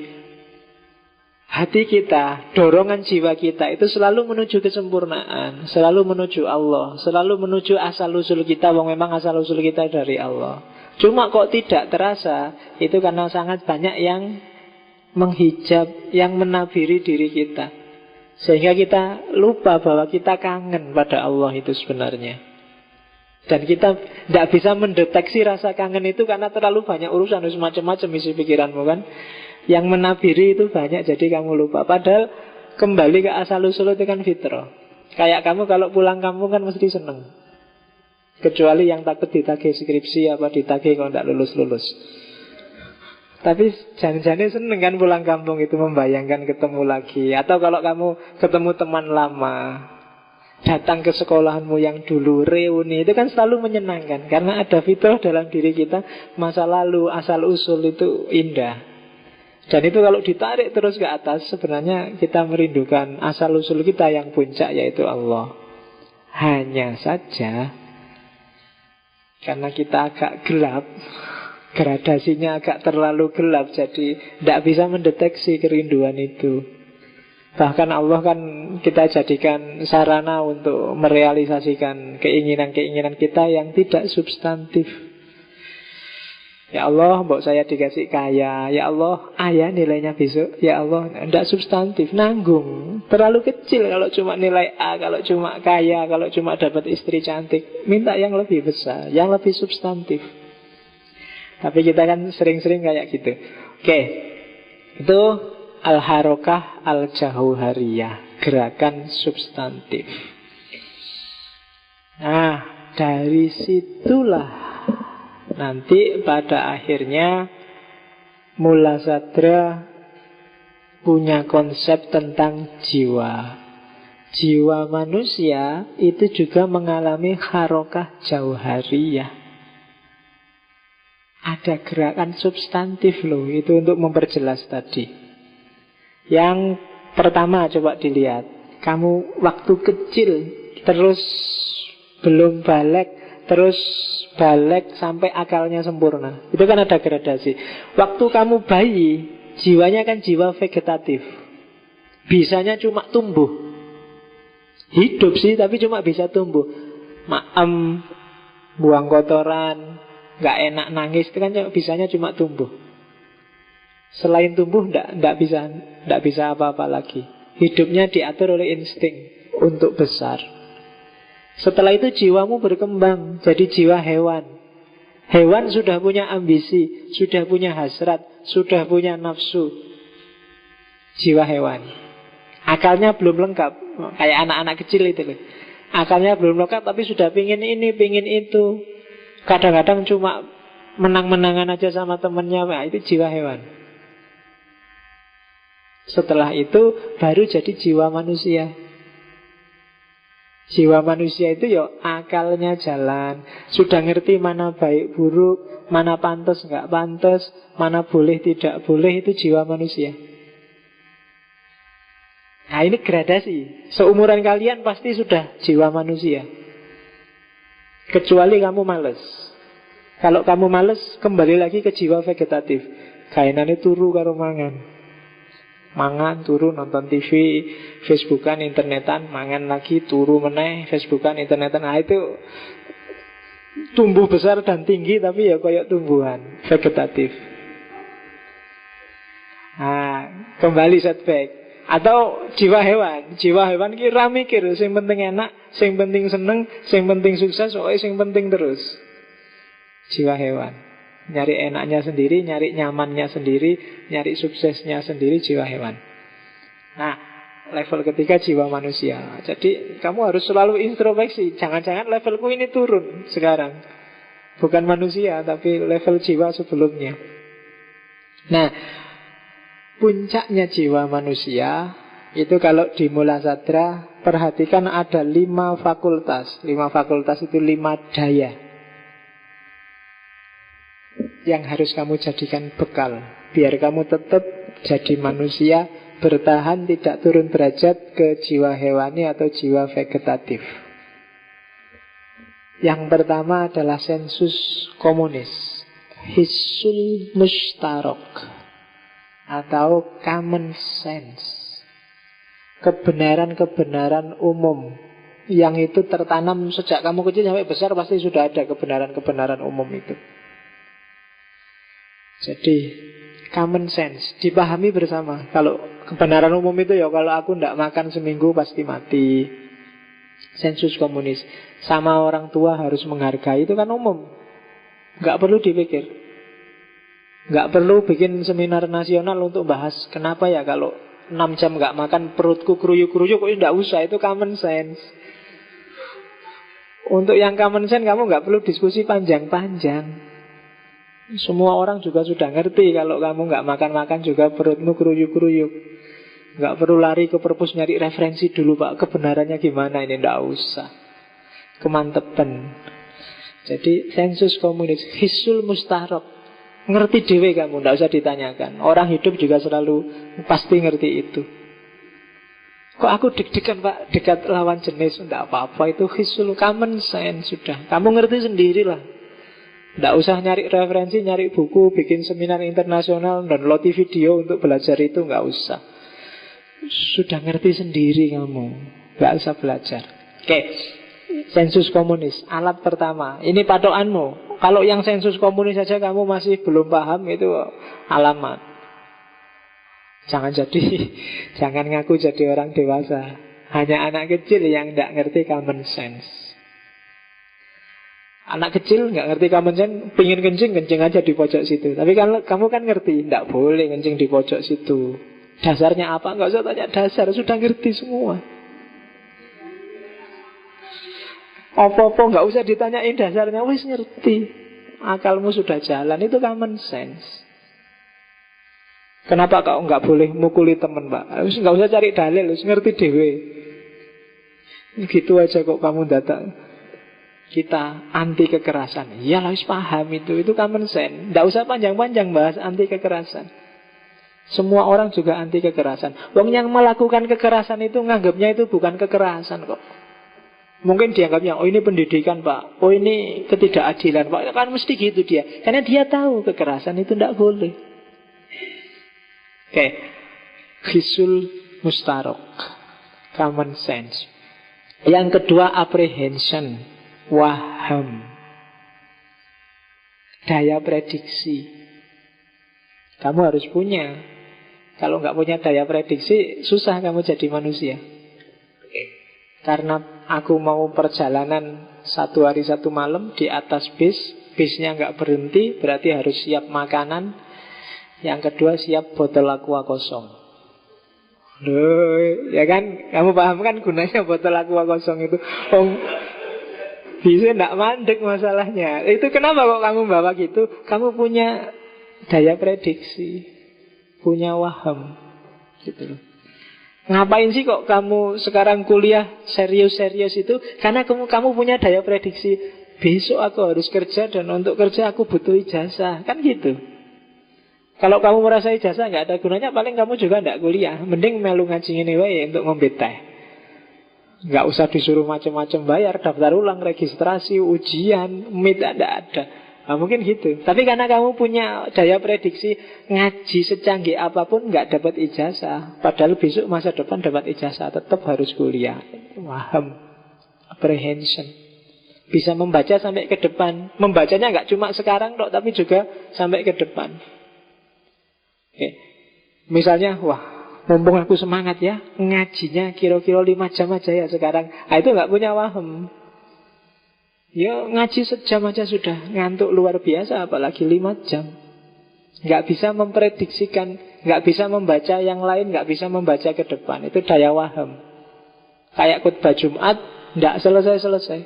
hati kita, dorongan jiwa kita itu selalu menuju kesempurnaan, selalu menuju Allah, selalu menuju asal-usul kita. Memang asal-usul kita dari Allah. Cuma kok tidak terasa, itu karena sangat banyak yang menghijab, yang menabiri diri kita, sehingga kita lupa bahwa kita kangen pada Allah itu sebenarnya. Dan kita tidak bisa mendeteksi rasa kangen itu karena terlalu banyak urusan, macam-macam isi pikiranmu kan. Yang menabiri itu banyak, jadi kamu lupa. Padahal kembali ke asal-usul itu kan fitrah. Kayak kamu kalau pulang kampung kan mesti seneng. Kecuali yang takut ditagih skripsi, apa ditagih kalau tidak lulus-lulus. Tapi jangan-jangan seneng kan pulang kampung itu, membayangkan ketemu lagi. Atau kalau kamu ketemu teman lama, datang ke sekolahanmu yang dulu, reuni, itu kan selalu menyenangkan. Karena ada fitrah dalam diri kita, masa lalu, asal-usul itu indah. Dan itu kalau ditarik terus ke atas, sebenarnya kita merindukan asal-usul kita yang puncak, yaitu Allah. Hanya saja karena kita agak gelap, gradasinya agak terlalu gelap, jadi tidak bisa mendeteksi kerinduan itu. Bahkan Allah kan kita jadikan sarana untuk merealisasikan keinginan-keinginan kita yang tidak substantif. Ya Allah, mbok saya dikasih kaya. Ya Allah, ayah nilainya besok. Ya Allah, tidak substantif, nanggung. Terlalu kecil kalau cuma nilai A, kalau cuma kaya, kalau cuma dapat istri cantik. Minta yang lebih besar, yang lebih substantif. Tapi kita kan sering-sering kayak gitu. Oke, itu al-harokah al-jauhariyah, gerakan substantif. Nah, dari situlah nanti pada akhirnya Mula Sadra punya konsep tentang jiwa. Jiwa manusia itu juga mengalami harokah jauhariyah. Ada gerakan substantif loh, itu untuk memperjelas tadi. Yang pertama coba dilihat. Kamu waktu kecil, terus belum balik, terus balik sampai akalnya sempurna. Itu kan ada gradasi. Waktu kamu bayi, jiwanya kan jiwa vegetatif. Bisanya cuma tumbuh. Hidup sih, tapi cuma bisa tumbuh. Maem, buang kotoran, gak enak nangis, itu kan bisanya cuma tumbuh. Selain tumbuh, nggak bisa apa-apa lagi. Hidupnya diatur oleh insting untuk besar. Setelah itu jiwamu berkembang jadi jiwa hewan. Hewan sudah punya ambisi, sudah punya hasrat, sudah punya nafsu. Jiwa hewan. Akalnya belum lengkap, kayak anak-anak kecil itu loh. Akalnya belum lengkap tapi sudah pingin ini, pingin itu. Kadang-kadang cuma menang-menangan aja sama temennya. Nah, itu jiwa hewan. Setelah itu baru jadi jiwa manusia. Jiwa manusia itu ya akalnya jalan, sudah ngerti mana baik buruk, mana pantas nggak pantas, mana boleh tidak boleh, itu jiwa manusia. Nah ini gradasi. Seumuran kalian pasti sudah jiwa manusia. Kecuali kamu males. Kalau kamu males, kembali lagi ke jiwa vegetatif. Kainane turu karo mangan. Mangan, turu, nonton TV, Facebookan, internetan, mangan lagi, turu meneh, Facebookan, internetan. Nah itu tumbuh besar dan tinggi, tapi ya kayak tumbuhan vegetatif. Nah, kembali setback. Atau jiwa hewan. Jiwa hewan kira mikir, sing penting enak, sing penting seneng, sing penting sukses, pokoknya sing penting terus. Jiwa hewan. Nyari enaknya sendiri, nyari nyamannya sendiri, nyari suksesnya sendiri, jiwa hewan. Nah, level ketiga jiwa manusia. Jadi kamu harus selalu introspeksi. Jangan-jangan levelku ini turun sekarang. Bukan manusia, tapi level jiwa sebelumnya. Nah, puncaknya jiwa manusia itu kalau di Mula Sadra, perhatikan ada 5 fakultas. 5 fakultas itu 5 daya yang harus kamu jadikan bekal biar kamu tetap jadi manusia, bertahan, tidak turun derajat ke jiwa hewani atau jiwa vegetatif. Yang pertama adalah sensus komunis, hissul mustarok atau common sense, kebenaran-kebenaran umum yang itu tertanam sejak kamu kecil sampai besar. Pasti sudah ada kebenaran-kebenaran umum itu. Jadi common sense dipahami bersama. Kalau kebenaran umum itu ya, kalau aku tidak makan seminggu pasti mati. Sensus komunis. Sama orang tua harus menghargai, itu kan umum, nggak perlu dipikir. Nggak perlu bikin seminar nasional untuk bahas kenapa ya kalau 6 jam nggak makan perutku keruyuk-keruyuk. Kok tidak usah, itu common sense. Untuk yang common sense kamu nggak perlu diskusi panjang-panjang. Semua orang juga sudah ngerti kalau kamu nggak makan-makan juga perutmu keruyuk-keruyuk. Nggak perlu lari ke perpus nyari referensi dulu, Pak, kebenarannya gimana ini, nggak usah. Kemantepan. Jadi sensus komunis, hissul mustarok, ngerti dewe kamu, nggak usah ditanyakan. Orang hidup juga selalu pasti ngerti itu. Kok aku deg-degan, Pak, dekat lawan jenis? Nggak apa-apa, itu hissul common sense sudah. Kamu ngerti sendirilah. Nggak usah nyari referensi, nyari buku, bikin seminar internasional, download video untuk belajar itu, nggak usah. Sudah ngerti sendiri kamu, nggak usah belajar. Oke, sensus komunis, alat pertama. Ini patokanmu. Kalau yang sensus komunis saja kamu masih belum paham, itu alamat. Jangan ngaku jadi orang dewasa. Hanya anak kecil yang nggak ngerti common sense. Anak kecil nggak ngerti common sense, pingin kencing aja di pojok situ. Tapi kan kamu kan ngerti, nggak boleh kencing di pojok situ. Dasarnya apa? Nggak usah tanya dasar, sudah ngerti semua. Apa-apa nggak usah ditanyain dasarnya, wis ngerti. Akalmu sudah jalan, itu common sense. Kenapa kau nggak boleh mukuli teman, Pak? Nggak usah cari dalil, ngerti dewe. Gitu aja kok kamu datang. Kita anti kekerasan. Ya harus paham itu common sense. Nggak usah panjang-panjang bahas anti kekerasan. Semua orang juga anti kekerasan. Wong yang melakukan kekerasan itu nganggapnya itu bukan kekerasan kok. Mungkin dianggapnya, oh ini pendidikan Pak, oh ini ketidakadilan Pak. Kan mesti gitu dia. Karena dia tahu kekerasan itu tidak boleh. Oke. Khisul mustarok, common sense. Yang kedua apprehension, waham, daya prediksi. Kamu harus punya. Kalau nggak punya daya prediksi, susah kamu jadi manusia. Karena aku mau perjalanan 1 hari 1 malam di atas bis, bisnya nggak berhenti, berarti harus siap makanan. Yang kedua siap botol aqua kosong. Loh, ya kan? Kamu paham kan gunanya botol aqua kosong itu? Bisa nggak mandek masalahnya. Itu kenapa kok kamu bawa gitu? Kamu punya daya prediksi, punya waham, gitu loh. Ngapain sih kok kamu sekarang kuliah serius-serius itu? Karena kamu punya daya prediksi. Besok aku harus kerja dan untuk kerja aku butuh ijazah. Kan gitu. Kalau kamu merasa ijazah nggak ada gunanya, paling kamu juga nggak kuliah. Mending melu ngaji ini wae untuk ngombe teh. Nggak usah disuruh macam-macam bayar, daftar ulang, registrasi, ujian, tidak ada. Nah, mungkin gitu. Tapi karena kamu punya daya prediksi, ngaji secanggih apapun nggak dapat ijazah. Padahal besok masa depan dapat ijazah, tetap harus kuliah. Waham, apprehension. Bisa membaca sampai ke depan. Membacanya nggak cuma sekarang dok, tapi juga sampai ke depan. Oke. Misalnya, wah, mumpung aku semangat ya, ngajinya kira-kira 5 jam aja ya sekarang. Nah, itu nggak punya waham. Ya ngaji sejam aja sudah ngantuk luar biasa, apalagi 5 jam. Nggak bisa memprediksikan, nggak bisa membaca yang lain, nggak bisa membaca ke depan. Itu daya waham. Kayak khutbah Jumat, nggak selesai-selesai.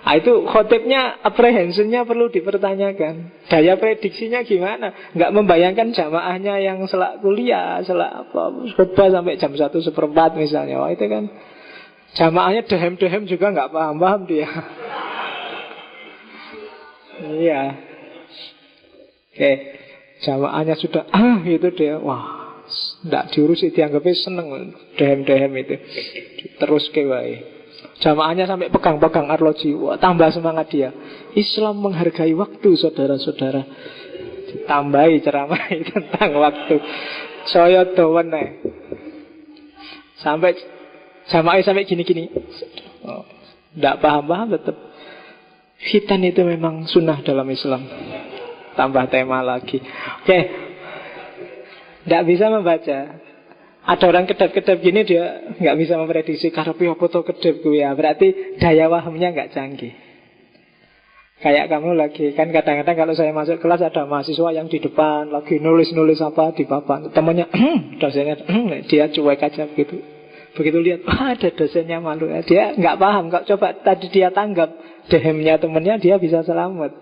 Nah, itu khotibnya, apprehensionnya perlu dipertanyakan. Daya prediksinya gimana? Nggak membayangkan jamaahnya yang selak kuliah, selak apa, khutbah sampai jam 1:15 misalnya. Wah itu kan jamaahnya dehem-dehem juga nggak paham-paham dia. Iya. Oke, jamaahnya sudah itu dia. Wah, nggak diurusi, dianggapnya seneng dehem-dehem itu. Terus kewae. Jamaahnya sampai pegang-pegang arloji. Wah, tambah semangat dia. Islam menghargai waktu, saudara-saudara. Ditambahi ceramah tentang waktu. Saya dowen sampai jamaah sampai gini-gini. Tidak paham-paham tetap. Khitan itu memang sunnah dalam Islam. Tambah tema lagi. Oke. Tidak bisa membaca. Ada orang kedap-kedap gini, dia nggak bisa memprediksi karepe apa to kedapku ya. Berarti daya wahamnya nggak canggih. Kayak kamu lagi, kan kadang-kadang kalau saya masuk kelas ada mahasiswa yang di depan lagi nulis-nulis apa di papan. Temannya, dosennya, dia cuek aja gitu. Begitu lihat, ada dosennya malu. Dia nggak paham. Kalau coba tadi dia tanggap dehemnya temennya, dia bisa selamat.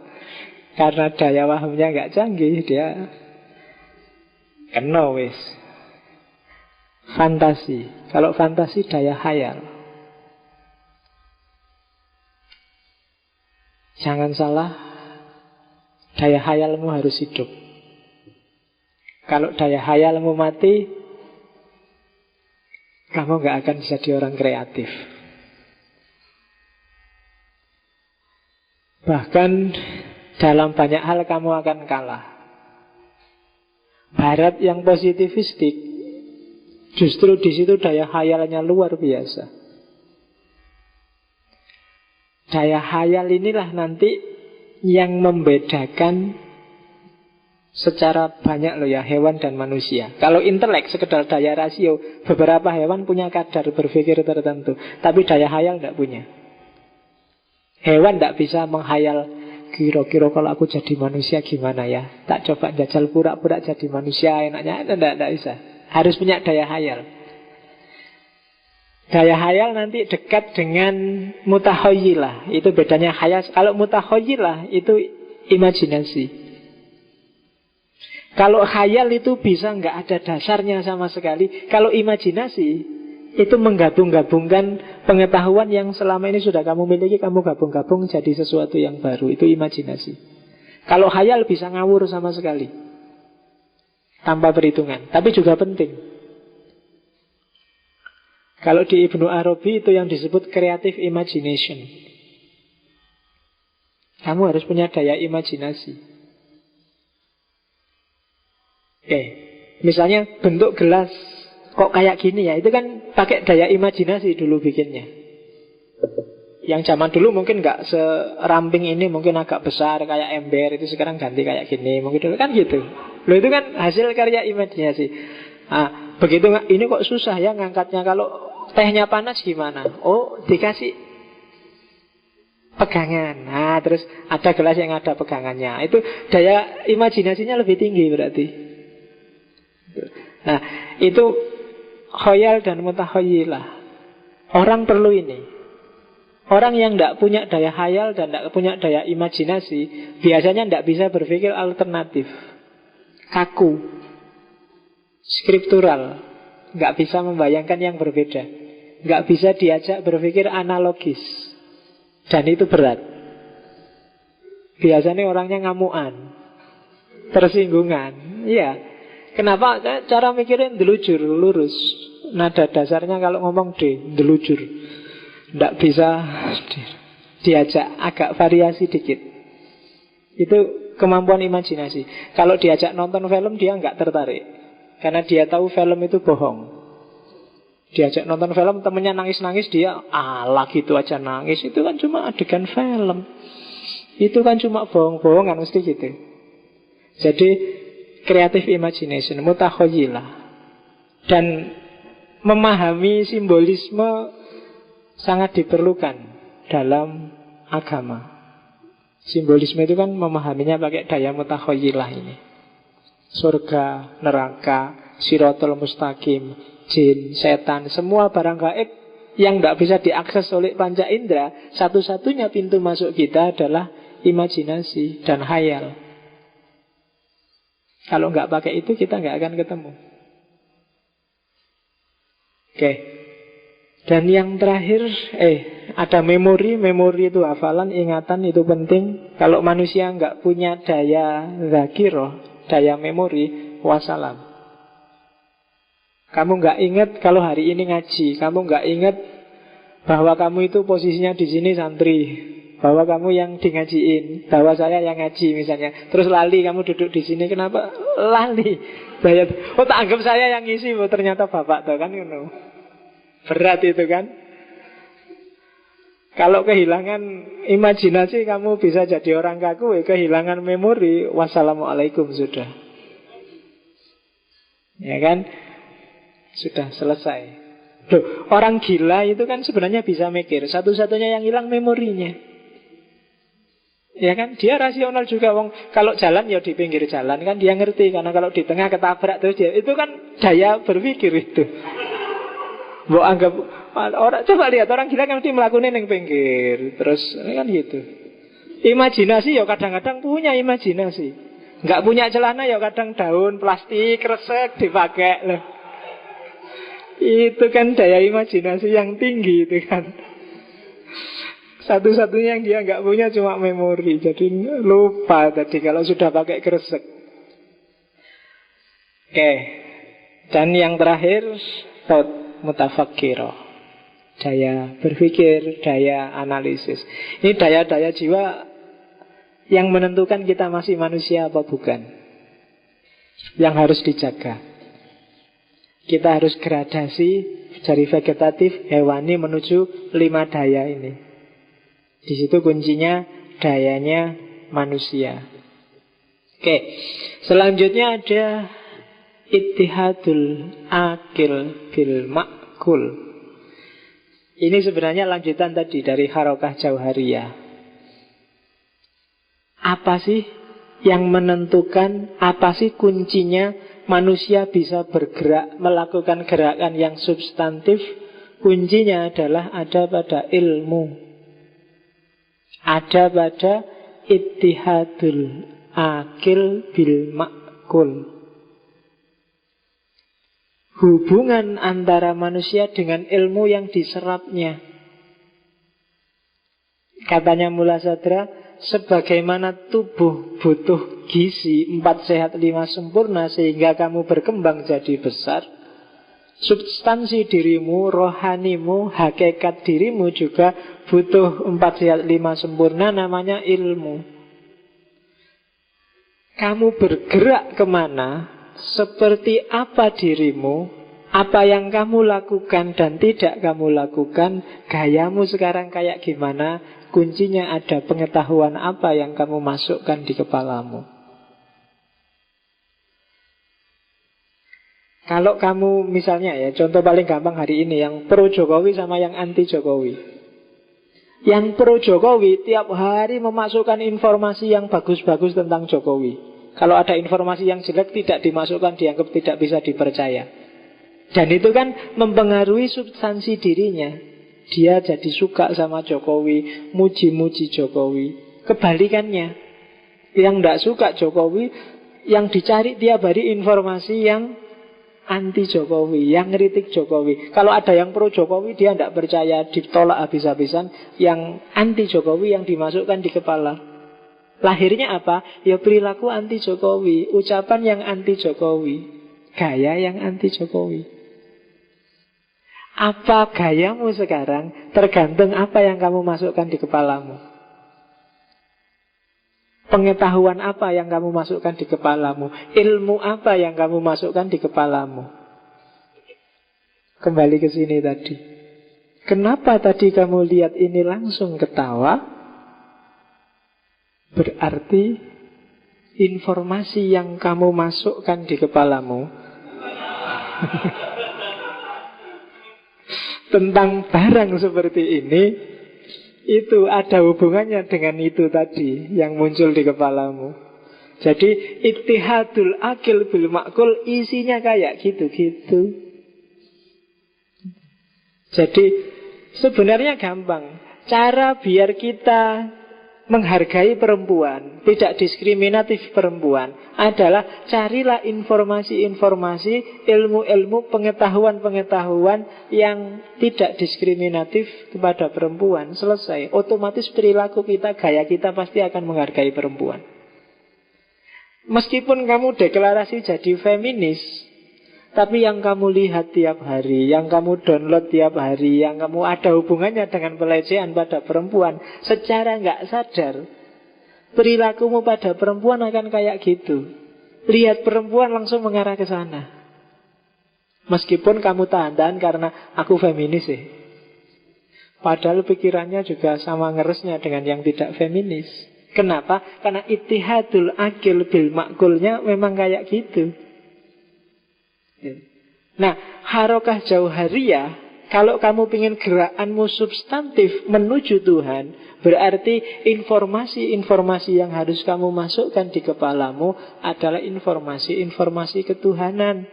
Karena daya wahamnya nggak canggih, dia kena wis. Fantasi. Kalau fantasi daya khayal. Jangan salah, daya khayalmu harus hidup. Kalau daya khayalmu mati, kamu gak akan jadi orang kreatif. Bahkan dalam banyak hal kamu akan kalah. Barat yang positivistik, justru di situ daya khayalnya luar biasa. Daya khayal inilah nanti yang membedakan secara banyak loh ya, hewan dan manusia. Kalau intelek sekedar daya rasio, beberapa hewan punya kadar berpikir tertentu, tapi daya khayal tidak punya. Hewan tidak bisa menghayal, kira-kira kalau aku jadi manusia gimana ya, tak coba jajal pura-pura jadi manusia enaknya. Tidak bisa. Harus punya daya khayal. Daya khayal nanti dekat dengan mutakhayyilah. Itu bedanya khayal. Kalau mutakhayyilah itu imajinasi. Kalau khayal itu bisa nggak ada dasarnya sama sekali. Kalau imajinasi itu menggabung-gabungkan pengetahuan yang selama ini sudah kamu miliki, kamu gabung-gabung jadi sesuatu yang baru. Itu imajinasi. Kalau khayal bisa ngawur sama sekali, tanpa perhitungan. Tapi juga penting. Kalau di Ibnu Arabi itu yang disebut creative imagination. Kamu harus punya daya imajinasi. Oke, misalnya bentuk gelas kok kayak gini ya, itu kan pakai daya imajinasi dulu bikinnya. Yang zaman dulu mungkin nggak seramping ini, mungkin agak besar kayak ember, itu sekarang ganti kayak gini, mungkin dulu kan gitu. Loh, itu kan hasil karya imajinasi. Begitu ini kok susah ya ngangkatnya, kalau tehnya panas gimana? Oh, dikasih pegangan. Nah, terus ada gelas yang ada pegangannya. Itu daya imajinasinya lebih tinggi berarti. Nah, itu khayal dan mutakhayilah. Orang perlu ini. Orang yang tidak punya daya khayal dan tidak punya daya imajinasi biasanya tidak bisa berpikir alternatif. Kaku, skriptural, nggak bisa membayangkan yang berbeda, nggak bisa diajak berpikir analogis. Dan itu berat. Biasanya orangnya ngamuan, tersinggungan. Iya. Kenapa? Cara mikirin delujur, lurus. Nada dasarnya kalau ngomong delujur. Tidak bisa diajak, agak variasi dikit. Itu kemampuan imajinasi. Kalau diajak nonton film dia nggak tertarik, karena dia tahu film itu bohong. Diajak nonton film, temennya nangis-nangis, dia ala gitu aja nangis. Itu kan cuma adegan film. Itu kan cuma bohong-bohongan, mesti gitu. Jadi creative imagination, mutakhayilah. Dan memahami simbolisme sangat diperlukan dalam agama. Simbolisme itu kan memahaminya pakai daya mutakhayilah ini. Surga, neraka, Siratul Mustaqim, jin, setan, semua barang gaib yang tidak bisa diakses oleh panca indera, satu-satunya pintu masuk kita adalah imajinasi dan khayal. Kalau nggak pakai itu kita nggak akan ketemu. Oke. Dan yang terakhir, ada memori. Memori itu hafalan, ingatan itu penting. Kalau manusia nggak punya daya zakiroh, daya memori, wassalam. Kamu nggak ingat kalau hari ini ngaji, kamu nggak ingat bahwa kamu itu posisinya di sini santri, bahwa kamu yang di ngajiin, bahwa saya yang ngaji misalnya. Terus lali kamu duduk di sini, kenapa lali? Oh, tak anggap saya yang ngisi, oh, ternyata bapak tuh kan, berat itu kan. Kalau kehilangan imajinasi kamu bisa jadi orang kaku, kehilangan memori, wassalamualaikum sudah. Ya kan? Sudah selesai. Loh, orang gila itu kan sebenarnya bisa mikir, satu-satunya yang hilang memorinya. Ya kan, dia rasional juga. Kalau jalan ya di pinggir jalan kan dia ngerti, karena kalau di tengah ketabrak terus dia, itu kan daya berpikir itu. Mbok anggap orang, coba lihat orang gila kan mesti melakukan yang pinggir, terus kan gitu. Imajinasi ya kadang-kadang punya imajinasi. Nggak punya celana ya kadang daun plastik resek dipakai loh. Itu kan daya imajinasi yang tinggi itu kan. Satu-satunya yang dia nggak punya cuma memori. Jadi lupa tadi kalau sudah pakai kresek. Oke. Dan yang terakhir, mutafakkiro, daya berpikir, daya analisis. Ini daya-daya jiwa yang menentukan kita masih manusia apa bukan, yang harus dijaga. Kita harus gradasi dari vegetatif, hewani menuju 5 daya ini. Di situ kuncinya dayanya manusia. Oke, selanjutnya ada ittihadul akil bil ma'kul. Ini sebenarnya lanjutan tadi dari harokah jauhariyah. Apa sih yang menentukan, apa sih kuncinya manusia bisa bergerak, melakukan gerakan yang substantif? Kuncinya adalah ada pada ilmu, ada pada ittihadul akil bil ma'kul. makul. Hubungan antara manusia dengan ilmu yang diserapnya. Katanya Mula Sadra, sebagaimana tubuh butuh gizi 4 sehat 5 sempurna sehingga kamu berkembang jadi besar, substansi dirimu, rohanimu, hakikat dirimu juga butuh 4 sehat 5 sempurna, namanya ilmu. Kamu bergerak kemana, seperti apa dirimu, apa yang kamu lakukan dan tidak kamu lakukan, gayamu sekarang kayak gimana, kuncinya ada pengetahuan apa yang kamu masukkan di kepalamu. Kalau kamu misalnya ya, contoh paling gampang hari ini, yang pro Jokowi sama yang anti Jokowi. Yang pro Jokowi tiap hari memasukkan informasi yang bagus-bagus tentang Jokowi. Kalau ada informasi yang jelek tidak dimasukkan, dianggap tidak bisa dipercaya. Dan itu kan mempengaruhi substansi dirinya. Dia jadi suka sama Jokowi, muji-muji Jokowi. Kebalikannya, yang tidak suka Jokowi, yang dicari tiap hari informasi yang anti Jokowi, yang ngeritik Jokowi. Kalau ada yang pro Jokowi, dia tidak percaya, ditolak habis-habisan. Yang anti Jokowi yang dimasukkan di kepala. Lahirnya apa? Ya perilaku anti Jokowi, ucapan yang anti Jokowi, gaya yang anti Jokowi. Apa gayamu sekarang tergantung apa yang kamu masukkan di kepalamu. Pengetahuan apa yang kamu masukkan di kepalamu, ilmu apa yang kamu masukkan di kepalamu. Kembali ke sini tadi. Kenapa tadi kamu lihat ini langsung ketawa? Berarti informasi yang kamu masukkan di kepalamu tentang barang seperti ini, itu ada hubungannya dengan itu tadi yang muncul di kepalamu. Jadi ittihadul akil bil makul isinya kayak gitu-gitu. Jadi sebenarnya gampang. Cara biar kita menghargai perempuan, tidak diskriminatif perempuan, adalah carilah informasi-informasi, ilmu-ilmu, pengetahuan-pengetahuan yang tidak diskriminatif kepada perempuan. Selesai. Otomatis perilaku kita, gaya kita pasti akan menghargai perempuan. Meskipun kamu deklarasi jadi feminis, tapi yang kamu lihat tiap hari, yang kamu download tiap hari, yang kamu ada hubungannya dengan pelecehan pada perempuan, secara nggak sadar, perilakumu pada perempuan akan kayak gitu. Lihat perempuan langsung mengarah ke sana. Meskipun kamu tahan-tahan karena aku feminis sih. Padahal pikirannya juga sama ngeresnya dengan yang tidak feminis. Kenapa? Karena ittihadul akil bil makulnya memang kayak gitu. Nah, harokah jauhariyah, kalau kamu ingin gerakanmu substantif menuju Tuhan, berarti informasi-informasi yang harus kamu masukkan di kepalamu adalah informasi-informasi ketuhanan.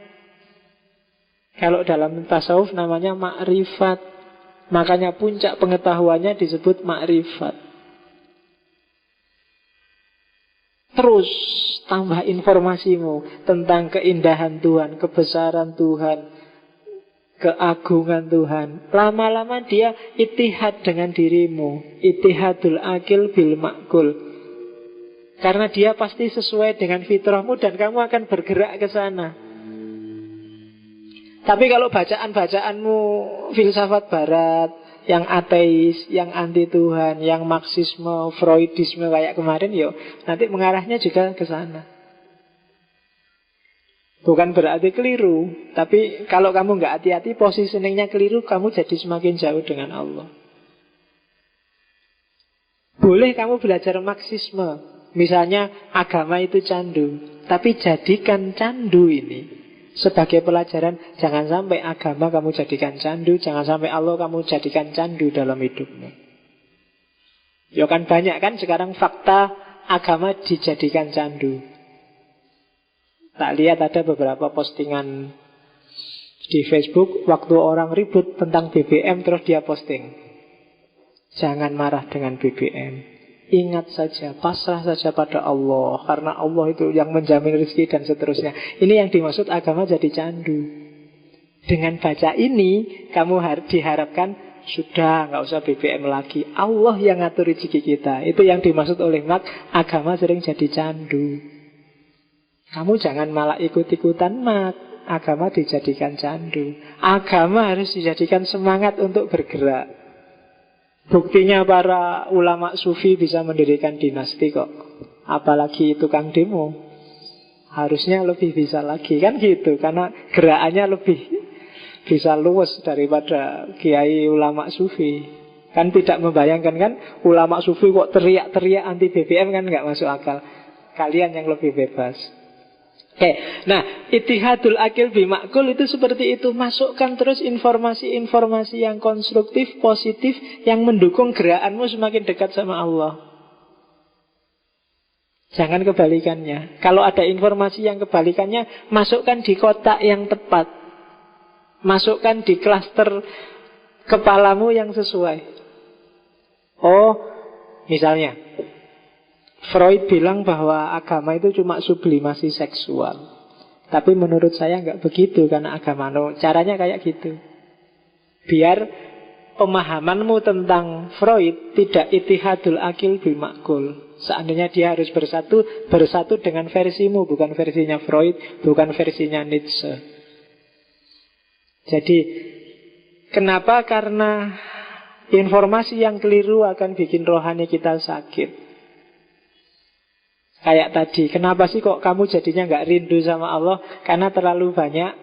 Kalau dalam tasawuf namanya makrifat. Makanya puncak pengetahuannya disebut makrifat. Terus tambah informasimu tentang keindahan Tuhan, kebesaran Tuhan, keagungan Tuhan. Lama-lama dia ittihad dengan dirimu. Ittihadul akil bil makul. Karena dia pasti sesuai dengan fitrahmu dan kamu akan bergerak ke sana. Tapi kalau bacaan-bacaanmu filsafat barat, yang ateis, yang anti Tuhan, yang Marxisme, Freudisme kayak kemarin, yo nanti mengarahnya juga ke sana. Bukan berarti keliru, tapi kalau kamu nggak hati-hati, positioningnya keliru, kamu jadi semakin jauh dengan Allah. Boleh kamu belajar Marxisme, misalnya agama itu candu, tapi jadikan candu ini sebagai pelajaran. Jangan sampai agama kamu jadikan candu, jangan sampai Allah kamu jadikan candu dalam hidupmu. Ya kan banyak kan sekarang fakta agama dijadikan candu. Tak lihat ada beberapa postingan di Facebook, waktu orang ribut tentang BBM terus dia posting, jangan marah dengan BBM, Ingat saja, pasrah saja pada Allah, karena Allah itu yang menjamin rezeki dan seterusnya. Ini yang dimaksud agama jadi candu. Dengan baca ini, kamu diharapkan sudah, nggak usah BBM lagi. Allah yang ngatur rezeki kita. Itu yang dimaksud oleh Marx, agama sering jadi candu. Kamu jangan malah ikut-ikutan Marx. Agama dijadikan candu. Agama harus dijadikan semangat untuk bergerak. Buktinya para ulama sufi bisa mendirikan dinasti kok. Apalagi tukang demo. Harusnya lebih bisa lagi, kan gitu. Karena gerakannya lebih bisa luas daripada kiai ulama sufi. Kan tidak membayangkan kan, ulama sufi kok teriak-teriak anti BBM, kan nggak masuk akal. Kalian yang lebih bebas. Oke, nah ittihadul akil bimakul itu seperti itu. Masukkan terus informasi-informasi yang konstruktif, positif, yang mendukung gerakanmu semakin dekat sama Allah. Jangan kebalikannya. Kalau ada informasi yang kebalikannya, masukkan di kotak yang tepat. Masukkan di klaster kepalamu yang sesuai. Oh, misalnya Freud bilang bahwa agama itu cuma sublimasi seksual. Tapi menurut saya nggak begitu, karena agama caranya kayak gitu. Biar pemahamanmu tentang Freud tidak ittihadul akil bimakul. Seandainya dia harus bersatu dengan versimu, bukan versinya Freud, bukan versinya Nietzsche. Jadi kenapa? Karena informasi yang keliru akan bikin rohani kita sakit. Kayak tadi, kenapa sih kok kamu jadinya nggak rindu sama Allah? Karena terlalu banyak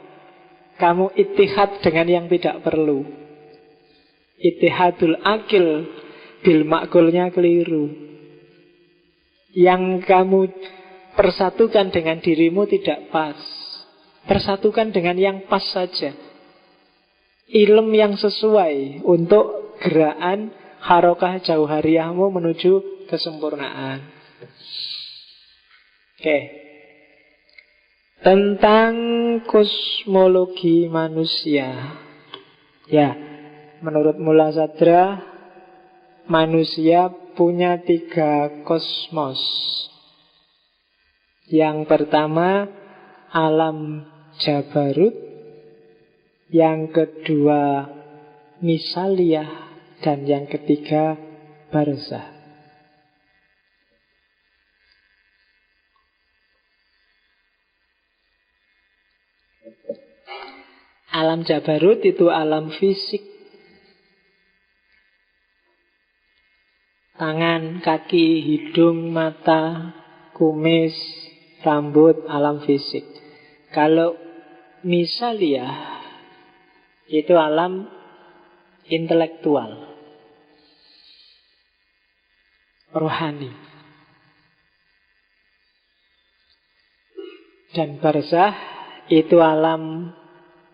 kamu ittihad dengan yang tidak perlu. Ittihadul akil bil makulnya keliru. Yang kamu persatukan dengan dirimu tidak pas. Persatukan dengan yang pas saja. Ilm yang sesuai untuk gerakan harokah jauhariyahmu menuju kesempurnaan. Oke. Tentang kosmologi manusia. Ya, menurut Mullah Sadra, manusia punya 3 kosmos. Yang pertama, alam Jabarut. Yang kedua, Misaliyah. Dan yang ketiga, Barzah. Alam Jabarut itu alam fisik. Tangan, kaki, hidung, mata, kumis, rambut, alam fisik. Kalau Misaliyah itu alam intelektual, rohani. Dan Barzah itu alam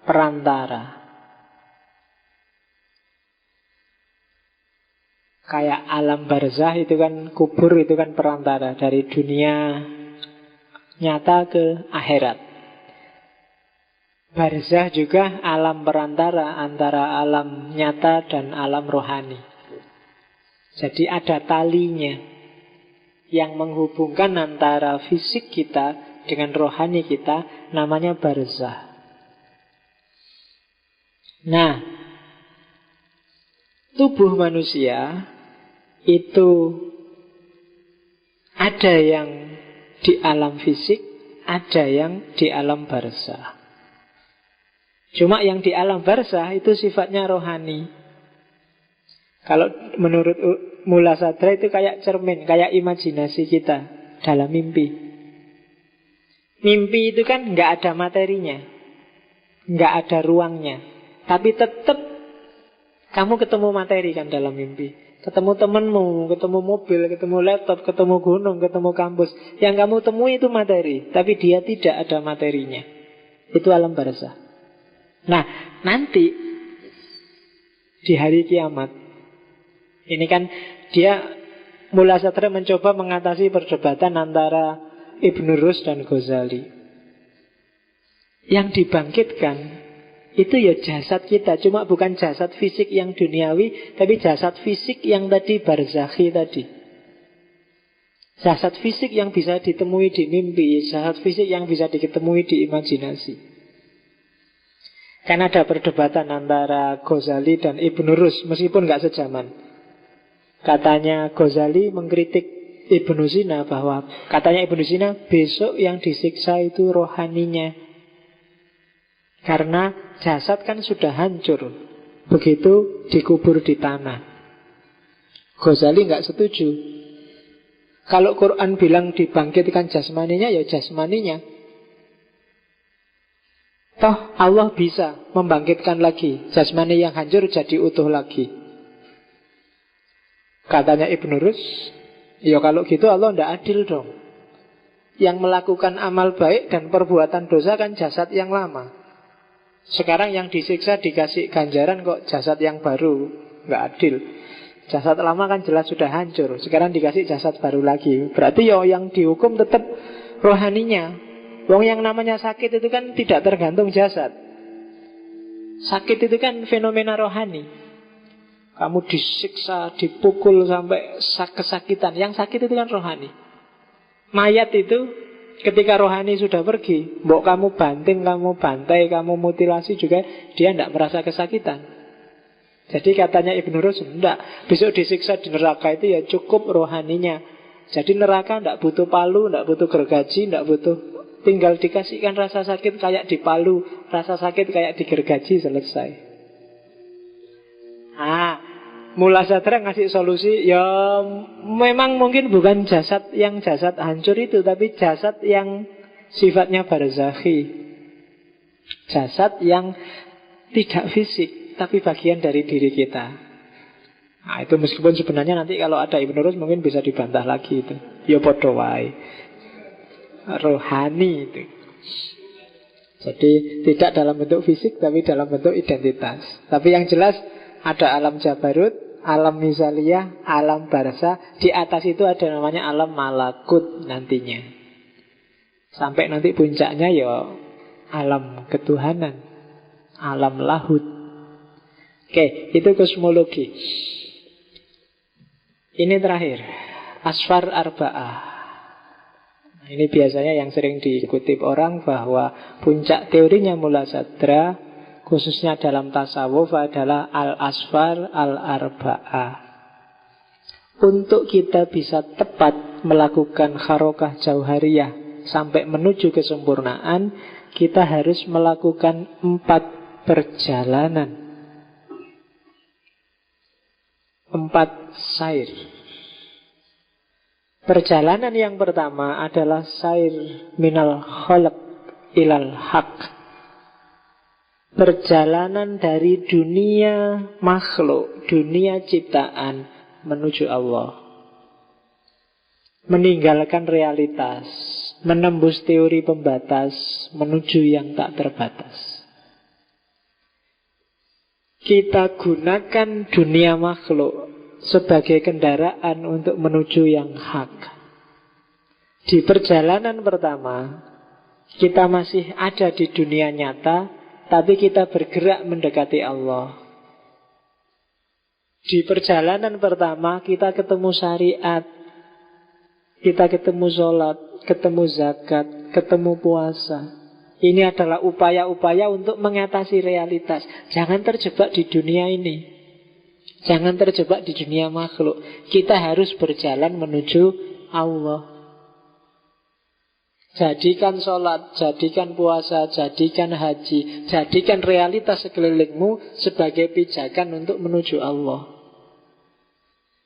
perantara. Kayak alam barzah itu kan, kubur itu kan perantara dari dunia nyata ke akhirat. Barzah juga alam perantara antara alam nyata dan alam rohani. Jadi ada talinya yang menghubungkan antara fisik kita dengan rohani kita, namanya barzah. Nah, tubuh manusia itu ada yang di alam fisik, ada yang di alam barzah. Cuma yang di alam barzah itu sifatnya rohani. Kalau menurut Mullah Sadra itu kayak cermin, kayak imajinasi kita dalam mimpi. Mimpi itu kan nggak ada materinya, nggak ada ruangnya. Tapi tetap kamu ketemu materi kan dalam mimpi. Ketemu temenmu, ketemu mobil, ketemu laptop, ketemu gunung, ketemu kampus. Yang kamu temui itu materi, tapi dia tidak ada materinya. Itu alam barzah. Nah, nanti di hari kiamat, ini kan dia, Mullah Sadra mencoba mengatasi perdebatan antara Ibn Rus dan Ghazali. Yang dibangkitkan itu ya jasad kita, cuma bukan jasad fisik yang duniawi, tapi jasad fisik yang tadi barzakhi tadi. Jasad fisik yang bisa ditemui di mimpi, jasad fisik yang bisa ditemui di imajinasi. Kan ada perdebatan antara Ghazali dan Ibnu Rus, meskipun gak sejaman. Katanya Ghazali mengkritik Ibnu Sina bahwa katanya Ibnu Sina besok yang disiksa itu rohaninya. Karena jasad kan sudah hancur begitu dikubur di tanah. Ghazali gak setuju. Kalau Quran bilang dibangkitkan jasmaninya, ya jasmaninya. Toh Allah bisa membangkitkan lagi jasmani yang hancur jadi utuh lagi. Katanya Ibnu Rus, ya kalau gitu Allah tidak adil dong. Yang melakukan amal baik dan perbuatan dosa kan jasad yang lama. Sekarang yang disiksa dikasih ganjaran kok jasad yang baru. Nggak adil. Jasad lama kan jelas sudah hancur. Sekarang dikasih jasad baru lagi. Berarti ya yang dihukum tetap rohaninya. Wong yang namanya sakit itu kan tidak tergantung jasad. Sakit itu kan fenomena rohani. Kamu disiksa, dipukul sampai kesakitan. Yang sakit itu kan rohani. Mayat itu ketika rohani sudah pergi, mbok kamu banting, kamu bantai, kamu mutilasi juga, dia tidak merasa kesakitan. Jadi katanya Ibnu Rus, enggak, besok disiksa di neraka itu ya cukup rohaninya. Jadi neraka enggak butuh palu, enggak butuh gergaji, enggak butuh, tinggal dikasihkan rasa sakit kayak di palu, rasa sakit kayak di gergaji, selesai. Mula Sadra ngasih solusi, ya memang mungkin bukan jasad hancur itu, tapi jasad yang sifatnya barzakhi. Jasad yang tidak fisik, tapi bagian dari diri kita. Nah itu meskipun sebenarnya nanti kalau ada Ibnu Rus mungkin bisa dibantah lagi itu. Ya podo wae. Rohani itu. Jadi tidak dalam bentuk fisik tapi dalam bentuk identitas. Tapi yang jelas ada alam Jabarut, alam Misaliyah, alam Barza. Di atas itu ada namanya alam Malakut nantinya. Sampai nanti puncaknya ya alam ketuhanan, alam Lahut. Oke, itu kosmologi. Ini terakhir, Asfar Arba'ah. Ini biasanya yang sering dikutip orang bahwa puncak teorinya Mula Sadra, khususnya dalam tasawuf, adalah Al-Asfar Al-Arba'ah. Untuk kita bisa tepat melakukan harokah jauhariyah sampai menuju kesempurnaan, kita harus melakukan 4 perjalanan, 4 sair. Perjalanan yang pertama adalah sair minal khalq ilal haq. Perjalanan dari dunia makhluk, dunia ciptaan menuju Allah. Meninggalkan realitas, menembus teori pembatas, menuju yang tak terbatas. Kita gunakan dunia makhluk sebagai kendaraan untuk menuju yang hak. Di perjalanan pertama, kita masih ada di dunia nyata, tapi kita bergerak mendekati Allah. Di perjalanan pertama, kita ketemu syariat, kita ketemu sholat, ketemu zakat, ketemu puasa. Ini adalah upaya-upaya untuk mengatasi realitas. Jangan terjebak di dunia ini. Jangan terjebak di dunia makhluk. Kita harus berjalan menuju Allah. Jadikan sholat, jadikan puasa, jadikan haji, jadikan realitas sekelilingmu sebagai pijakan untuk menuju Allah.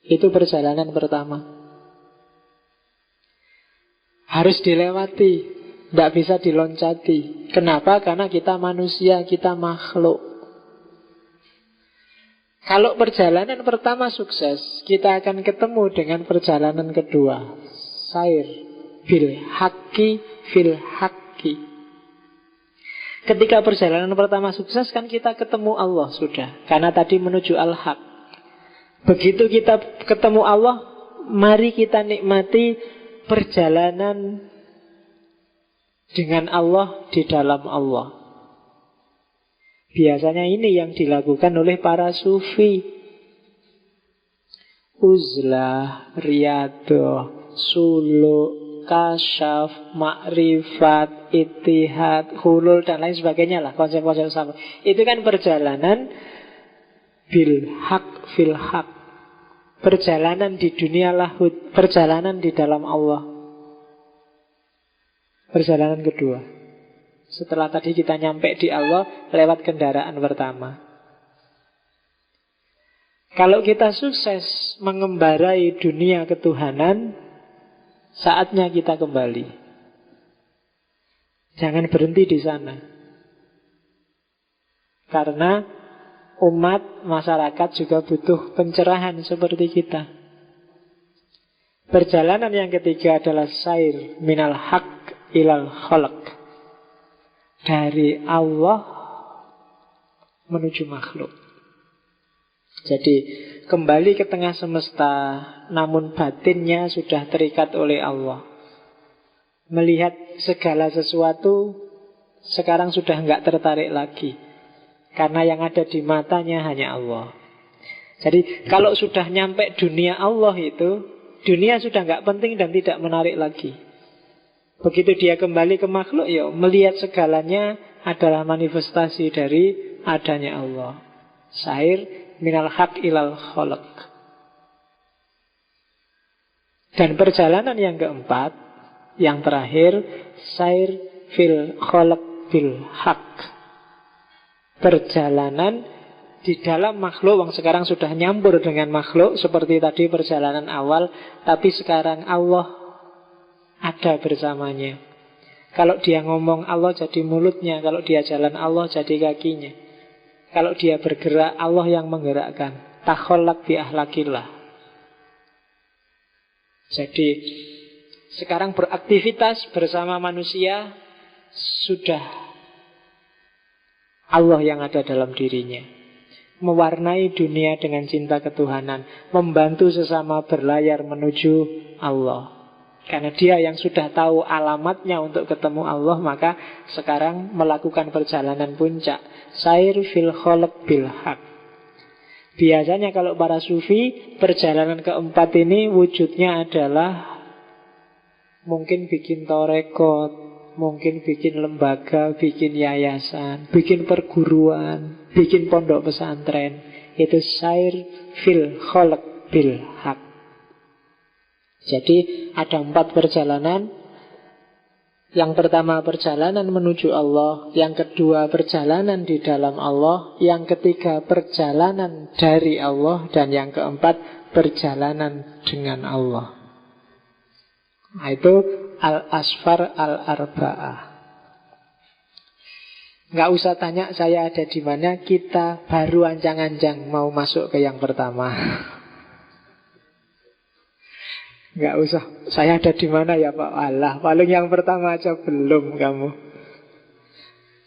Itu perjalanan pertama. Harus dilewati, tidak bisa diloncati. Kenapa? Karena kita manusia, kita makhluk. Kalau perjalanan pertama sukses, kita akan ketemu dengan perjalanan kedua. Sair bil haqqi fil haqqi. Ketika perjalanan pertama sukses, kan kita ketemu Allah sudah. Karena tadi menuju al-haq. Begitu kita ketemu Allah, mari kita nikmati perjalanan dengan Allah di dalam Allah. Biasanya ini yang dilakukan oleh para sufi. Uzlah, riyadoh, suluk, kasyaf, makrifat, ittihad, hulul, dan lain sebagainya lah, konsep-konsep sama. Itu kan perjalanan bil haq fil haq, perjalanan di dunia lahud, perjalanan di dalam Allah. Perjalanan kedua, setelah tadi kita nyampe di Allah lewat kendaraan pertama. Kalau kita sukses mengembarai dunia ketuhanan, saatnya kita kembali. Jangan berhenti di sana. Karena umat, masyarakat juga butuh pencerahan seperti kita. Perjalanan yang ketiga adalah sair minal haq ilal khalaq. Dari Allah menuju makhluk. Jadi kembali ke tengah semesta, namun batinnya sudah terikat oleh Allah. Melihat segala sesuatu sekarang sudah enggak tertarik lagi, karena yang ada di matanya hanya Allah. Jadi kalau sudah nyampe dunia Allah itu, dunia sudah enggak penting dan tidak menarik lagi. Begitu dia kembali ke makhluk, ya melihat segalanya adalah manifestasi dari adanya Allah. Sair minal haq ilal khalaq. Dan perjalanan yang keempat, yang terakhir, sair fil khalaq bil haq. Perjalanan di dalam makhluk yang sekarang sudah nyampur dengan makhluk, seperti tadi perjalanan awal, tapi sekarang Allah ada bersamanya. Kalau dia ngomong, Allah jadi mulutnya. Kalau dia jalan, Allah jadi kakinya. Kalau dia bergerak, Allah yang menggerakkan. Takhollak bi ahlakillah. Jadi sekarang beraktivitas bersama manusia sudah Allah yang ada dalam dirinya. Mewarnai dunia dengan cinta ketuhanan, membantu sesama berlayar menuju Allah. Karena dia yang sudah tahu alamatnya untuk ketemu Allah, maka sekarang melakukan perjalanan puncak. Sair fil khalaq bil haq. Biasanya kalau para sufi, perjalanan keempat ini wujudnya adalah mungkin bikin torekot, mungkin bikin lembaga, bikin yayasan, bikin perguruan, bikin pondok pesantren. Itu sair fil khalaq bil haq. Jadi ada 4 perjalanan. Yang pertama perjalanan menuju Allah, yang kedua perjalanan di dalam Allah, yang ketiga perjalanan dari Allah, dan yang keempat perjalanan dengan Allah. Nah, itu al-asfar al-arba'ah. Nggak usah tanya saya ada di mana, kita baru ancang-ancang mau masuk ke yang pertama. Nggak usah, saya ada di mana ya Pak? Alah, paling yang pertama aja belum kamu.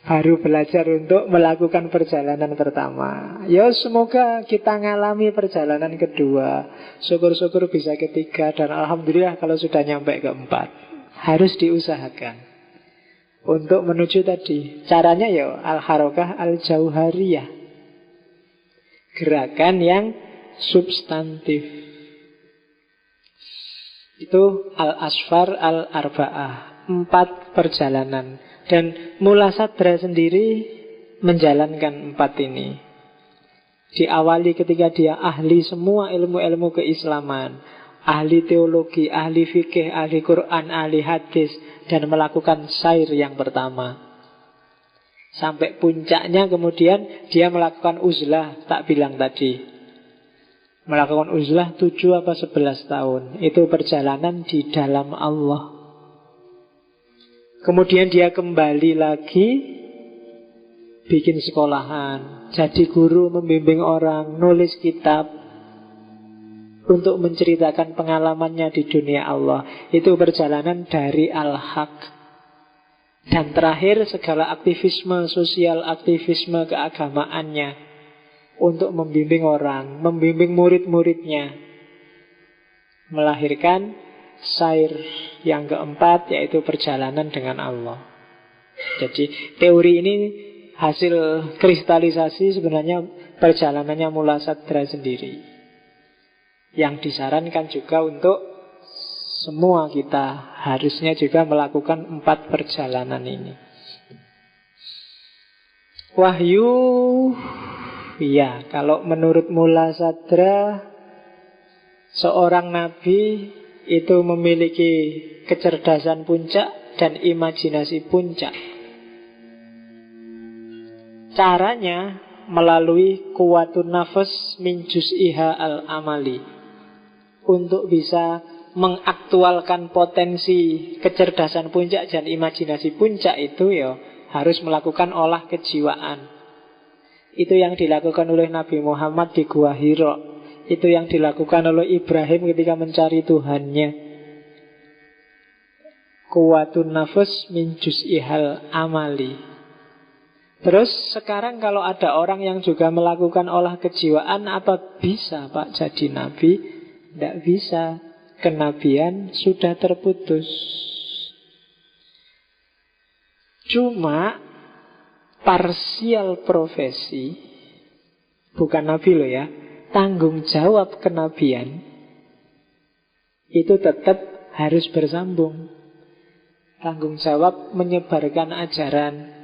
Baru belajar untuk melakukan perjalanan pertama. Ya semoga kita ngalami perjalanan kedua. Syukur-syukur bisa ketiga. Dan alhamdulillah kalau sudah nyampe keempat. Harus diusahakan untuk menuju tadi. Caranya ya al-harokah al-jauhariyah. Gerakan yang substantif. Itu al-asfar al-arba'ah, 4 perjalanan. Dan Mula Sadra sendiri menjalankan 4 ini. Diawali ketika dia ahli semua ilmu-ilmu keislaman, ahli teologi, ahli fikih, ahli Quran, ahli hadis, dan melakukan sair yang pertama. Sampai puncaknya kemudian dia melakukan uzlah, tak bilang tadi. Melakukan uzlah 7 apa 11 tahun. Itu perjalanan di dalam Allah. Kemudian dia kembali lagi, bikin sekolahan, jadi guru, membimbing orang, nulis kitab untuk menceritakan pengalamannya di dunia Allah. Itu perjalanan dari al-haq. Dan terakhir segala aktivisme sosial, aktivisme keagamaannya untuk membimbing orang, membimbing murid-muridnya, melahirkan sair yang keempat, yaitu perjalanan dengan Allah. Jadi teori ini hasil kristalisasi sebenarnya perjalanannya Mula Sadra sendiri, yang disarankan juga untuk Semua kita harusnya juga melakukan 4 perjalanan ini. Wahyu, ya, kalau menurut Mula Sadra, seorang nabi itu memiliki kecerdasan puncak dan imajinasi puncak. Caranya melalui kuwatun nafas min juz'iha al-amali, untuk bisa mengaktualkan potensi kecerdasan puncak dan imajinasi puncak itu ya harus melakukan olah kejiwaan. Itu yang dilakukan oleh Nabi Muhammad di Gua Hira. Itu yang dilakukan oleh Ibrahim ketika mencari Tuhannya. Kuwatun nafas min juz'ihal amali. Terus sekarang kalau ada orang yang juga melakukan olah kejiwaan, apa bisa Pak jadi nabi? Tidak bisa. Kenabian sudah terputus. Cuma parsial profesi, bukan nabi loh ya, tanggung jawab kenabian itu tetap harus bersambung. Tanggung jawab menyebarkan ajaran,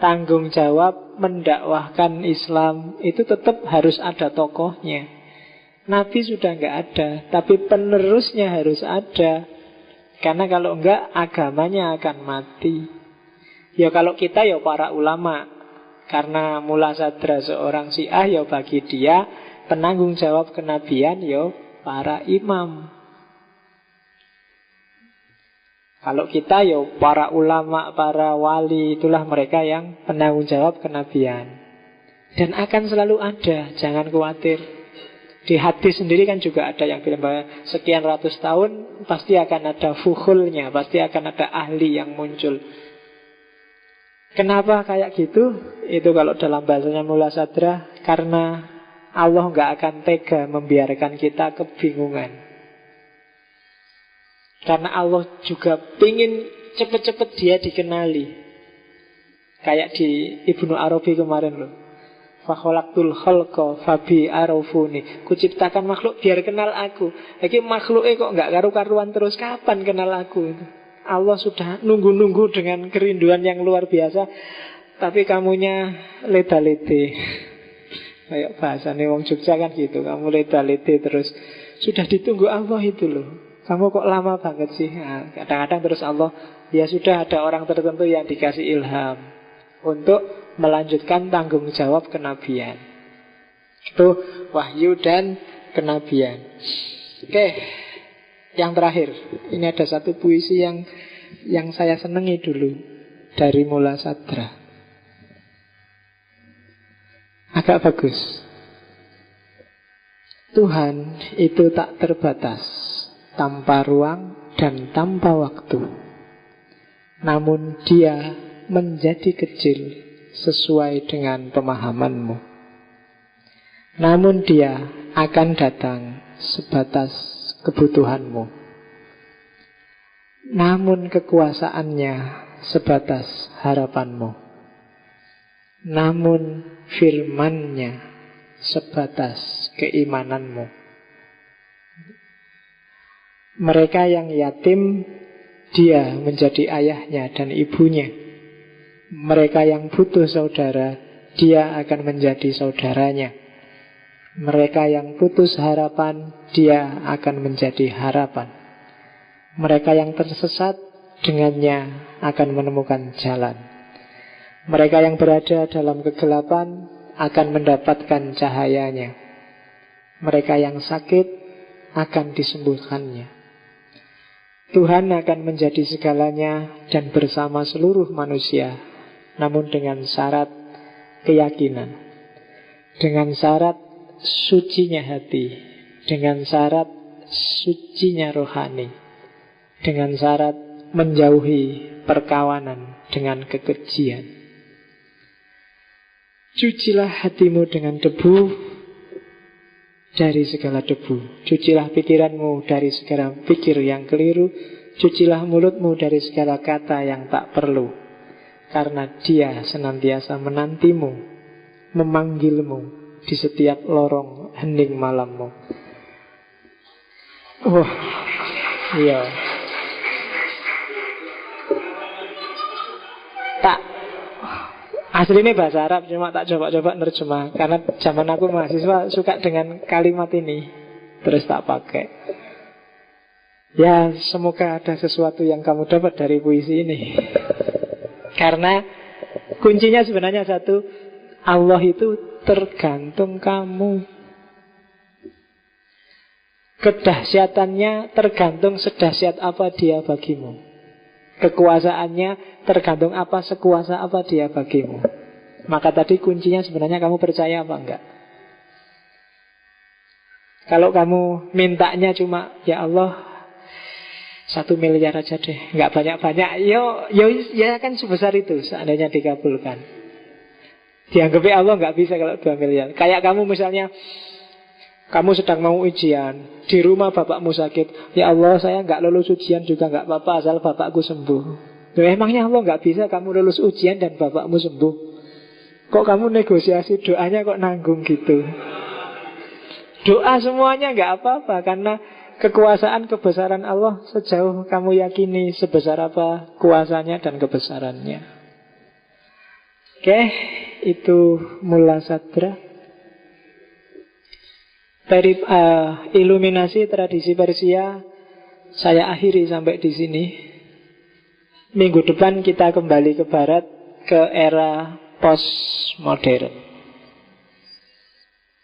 tanggung jawab mendakwahkan Islam, itu tetap harus ada tokohnya. Nabi sudah nggak ada, tapi penerusnya harus ada. Karena kalau enggak, agamanya akan mati. Ya kalau kita ya para ulama. Karena Mula Sadra seorang Syiah, ya bagi dia penanggung jawab kenabian ya para imam. Kalau kita ya para ulama, para wali, itulah mereka yang penanggung jawab kenabian. Dan akan selalu ada, jangan khawatir. Di hadis sendiri kan juga ada yang bilang bahwa sekian ratus tahun pasti akan ada fuhulnya, pasti akan ada ahli yang muncul. Kenapa kayak gitu? Itu kalau dalam bahasanya Mula Sadra, karena Allah nggak akan tega membiarkan kita kebingungan. Karena Allah juga pingin cepet-cepet dia dikenali. Kayak di Ibnu Arabi kemarin loh. Fakholaktul khalqa fabi arafuni. Kuciptakan makhluk biar kenal aku. Lagi makhluknya kok nggak karu-karuan terus. Kapan kenal aku itu? Allah sudah nunggu-nunggu dengan kerinduan yang luar biasa, tapi kamunya leda-lede. Kayak bahasanya wong Jogja kan gitu. Kamu leda-lede terus. Sudah ditunggu Allah itu loh. Kamu kok lama banget sih? Nah, kadang-kadang terus Allah, ya sudah ada orang tertentu yang dikasih ilham untuk melanjutkan tanggung jawab kenabian. Itu wahyu dan kenabian. Oke, yang terakhir. Ini ada satu puisi yang saya senangi dulu dari Mula Sadra. Agak bagus. Tuhan itu tak terbatas, tanpa ruang dan tanpa waktu. Namun dia menjadi kecil sesuai dengan pemahamanmu. Namun dia akan datang sebatas kebutuhanmu. Namun kekuasaannya sebatas harapanmu. Namun firman-Nya sebatas keimananmu. Mereka yang yatim, dia menjadi ayahnya dan ibunya. Mereka yang butuh saudara, dia akan menjadi saudaranya. Mereka yang putus harapan, dia akan menjadi harapan. Mereka yang tersesat, dengannya akan menemukan jalan. Mereka yang berada dalam kegelapan akan mendapatkan cahayanya. Mereka yang sakit akan disembuhkannya. Tuhan akan menjadi segalanya dan bersama seluruh manusia, namun dengan syarat keyakinan, dengan syarat sucinya hati, dengan syarat sucinya rohani, dengan syarat menjauhi perkawanan dengan kekejian. Cucilah hatimu dengan debu dari segala debu. Cucilah pikiranmu dari segala pikir yang keliru. Cucilah mulutmu dari segala kata yang tak perlu. Karena dia senantiasa menantimu, memanggilmu di setiap lorong hening malammu. Iya. Tak aslinya bahasa Arab, cuma tak coba-coba nerjemah karena zaman aku mahasiswa suka dengan kalimat ini, terus tak pakai. Ya, semoga ada sesuatu yang kamu dapat dari puisi ini. Karena kuncinya sebenarnya satu, Allah itu tergantung kamu. Kedahsyatannya tergantung sedahsyat apa dia bagimu. Kekuasaannya tergantung apa, sekuasa apa dia bagimu. Maka tadi kuncinya sebenarnya kamu percaya apa enggak. Kalau kamu mintanya cuma, ya Allah 1 miliar aja deh, nggak banyak-banyak, ya kan sebesar itu seandainya dikabulkan. Dianggapnya Allah nggak bisa kalau 2 miliar. Kayak kamu misalnya, kamu sedang mau ujian, di rumah bapakmu sakit, ya Allah saya nggak lulus ujian juga nggak apa-apa asal bapakku sembuh. Emangnya Allah nggak bisa kamu lulus ujian dan bapakmu sembuh? Kok kamu negosiasi doanya kok nanggung gitu? Doa semuanya nggak apa-apa karena kekuasaan kebesaran Allah sejauh kamu yakini sebesar apa kuasanya dan kebesarannya. Oke, itu Mula Sadra. Iluminasi tradisi Persia saya akhiri sampai di sini. Minggu depan kita kembali ke barat, ke era postmodern.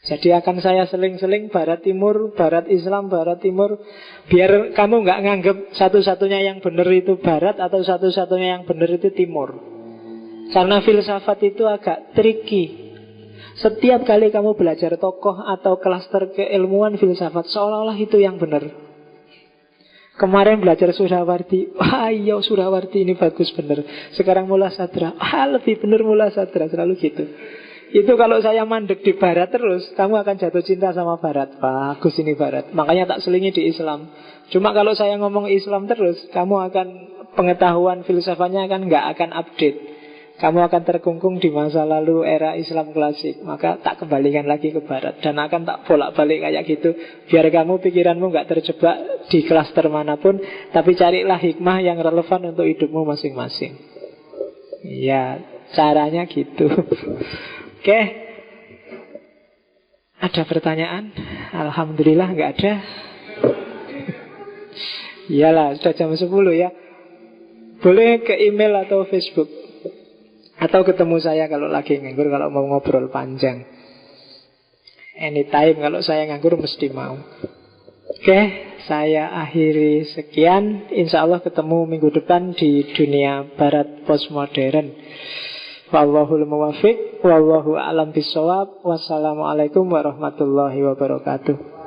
Jadi akan saya seling-seling barat timur, barat Islam, barat timur, biar kamu nggak nganggep satu-satunya yang benar itu barat atau satu-satunya yang benar itu timur. Karena filsafat itu agak tricky. Setiap kali kamu belajar tokoh atau klaster keilmuan filsafat, seolah-olah itu yang benar. Kemarin belajar Surawarti, wah iya Surawarti ini bagus benar. Sekarang Mula Sadra, lebih benar Mula Sadra, selalu gitu. Itu kalau saya mandek di barat terus, kamu akan jatuh cinta sama barat. Bagus ini barat, makanya tak selingi di Islam. Cuma kalau saya ngomong Islam terus, kamu akan, pengetahuan filsafatnya kan nggak akan update. Kamu akan terkungkung di masa lalu era Islam klasik. Maka tak kembalikan lagi ke barat. Dan akan tak bolak-balik kayak gitu. Biar kamu pikiranmu gak terjebak di klaster manapun. Tapi carilah hikmah yang relevan untuk hidupmu masing-masing. Ya, caranya gitu. Oke. Ada pertanyaan? Alhamdulillah gak ada. Iyalah, sudah jam 10 ya. Boleh ke email atau Facebook, atau ketemu saya kalau lagi nganggur, kalau mau ngobrol panjang. Anytime, kalau saya nganggur mesti mau. Oke, saya akhiri sekian. Insya Allah ketemu minggu depan di dunia barat postmodern. Wallahul muwaffiq, wallahu a'lam bishawab. Wassalamualaikum warahmatullahi wabarakatuh.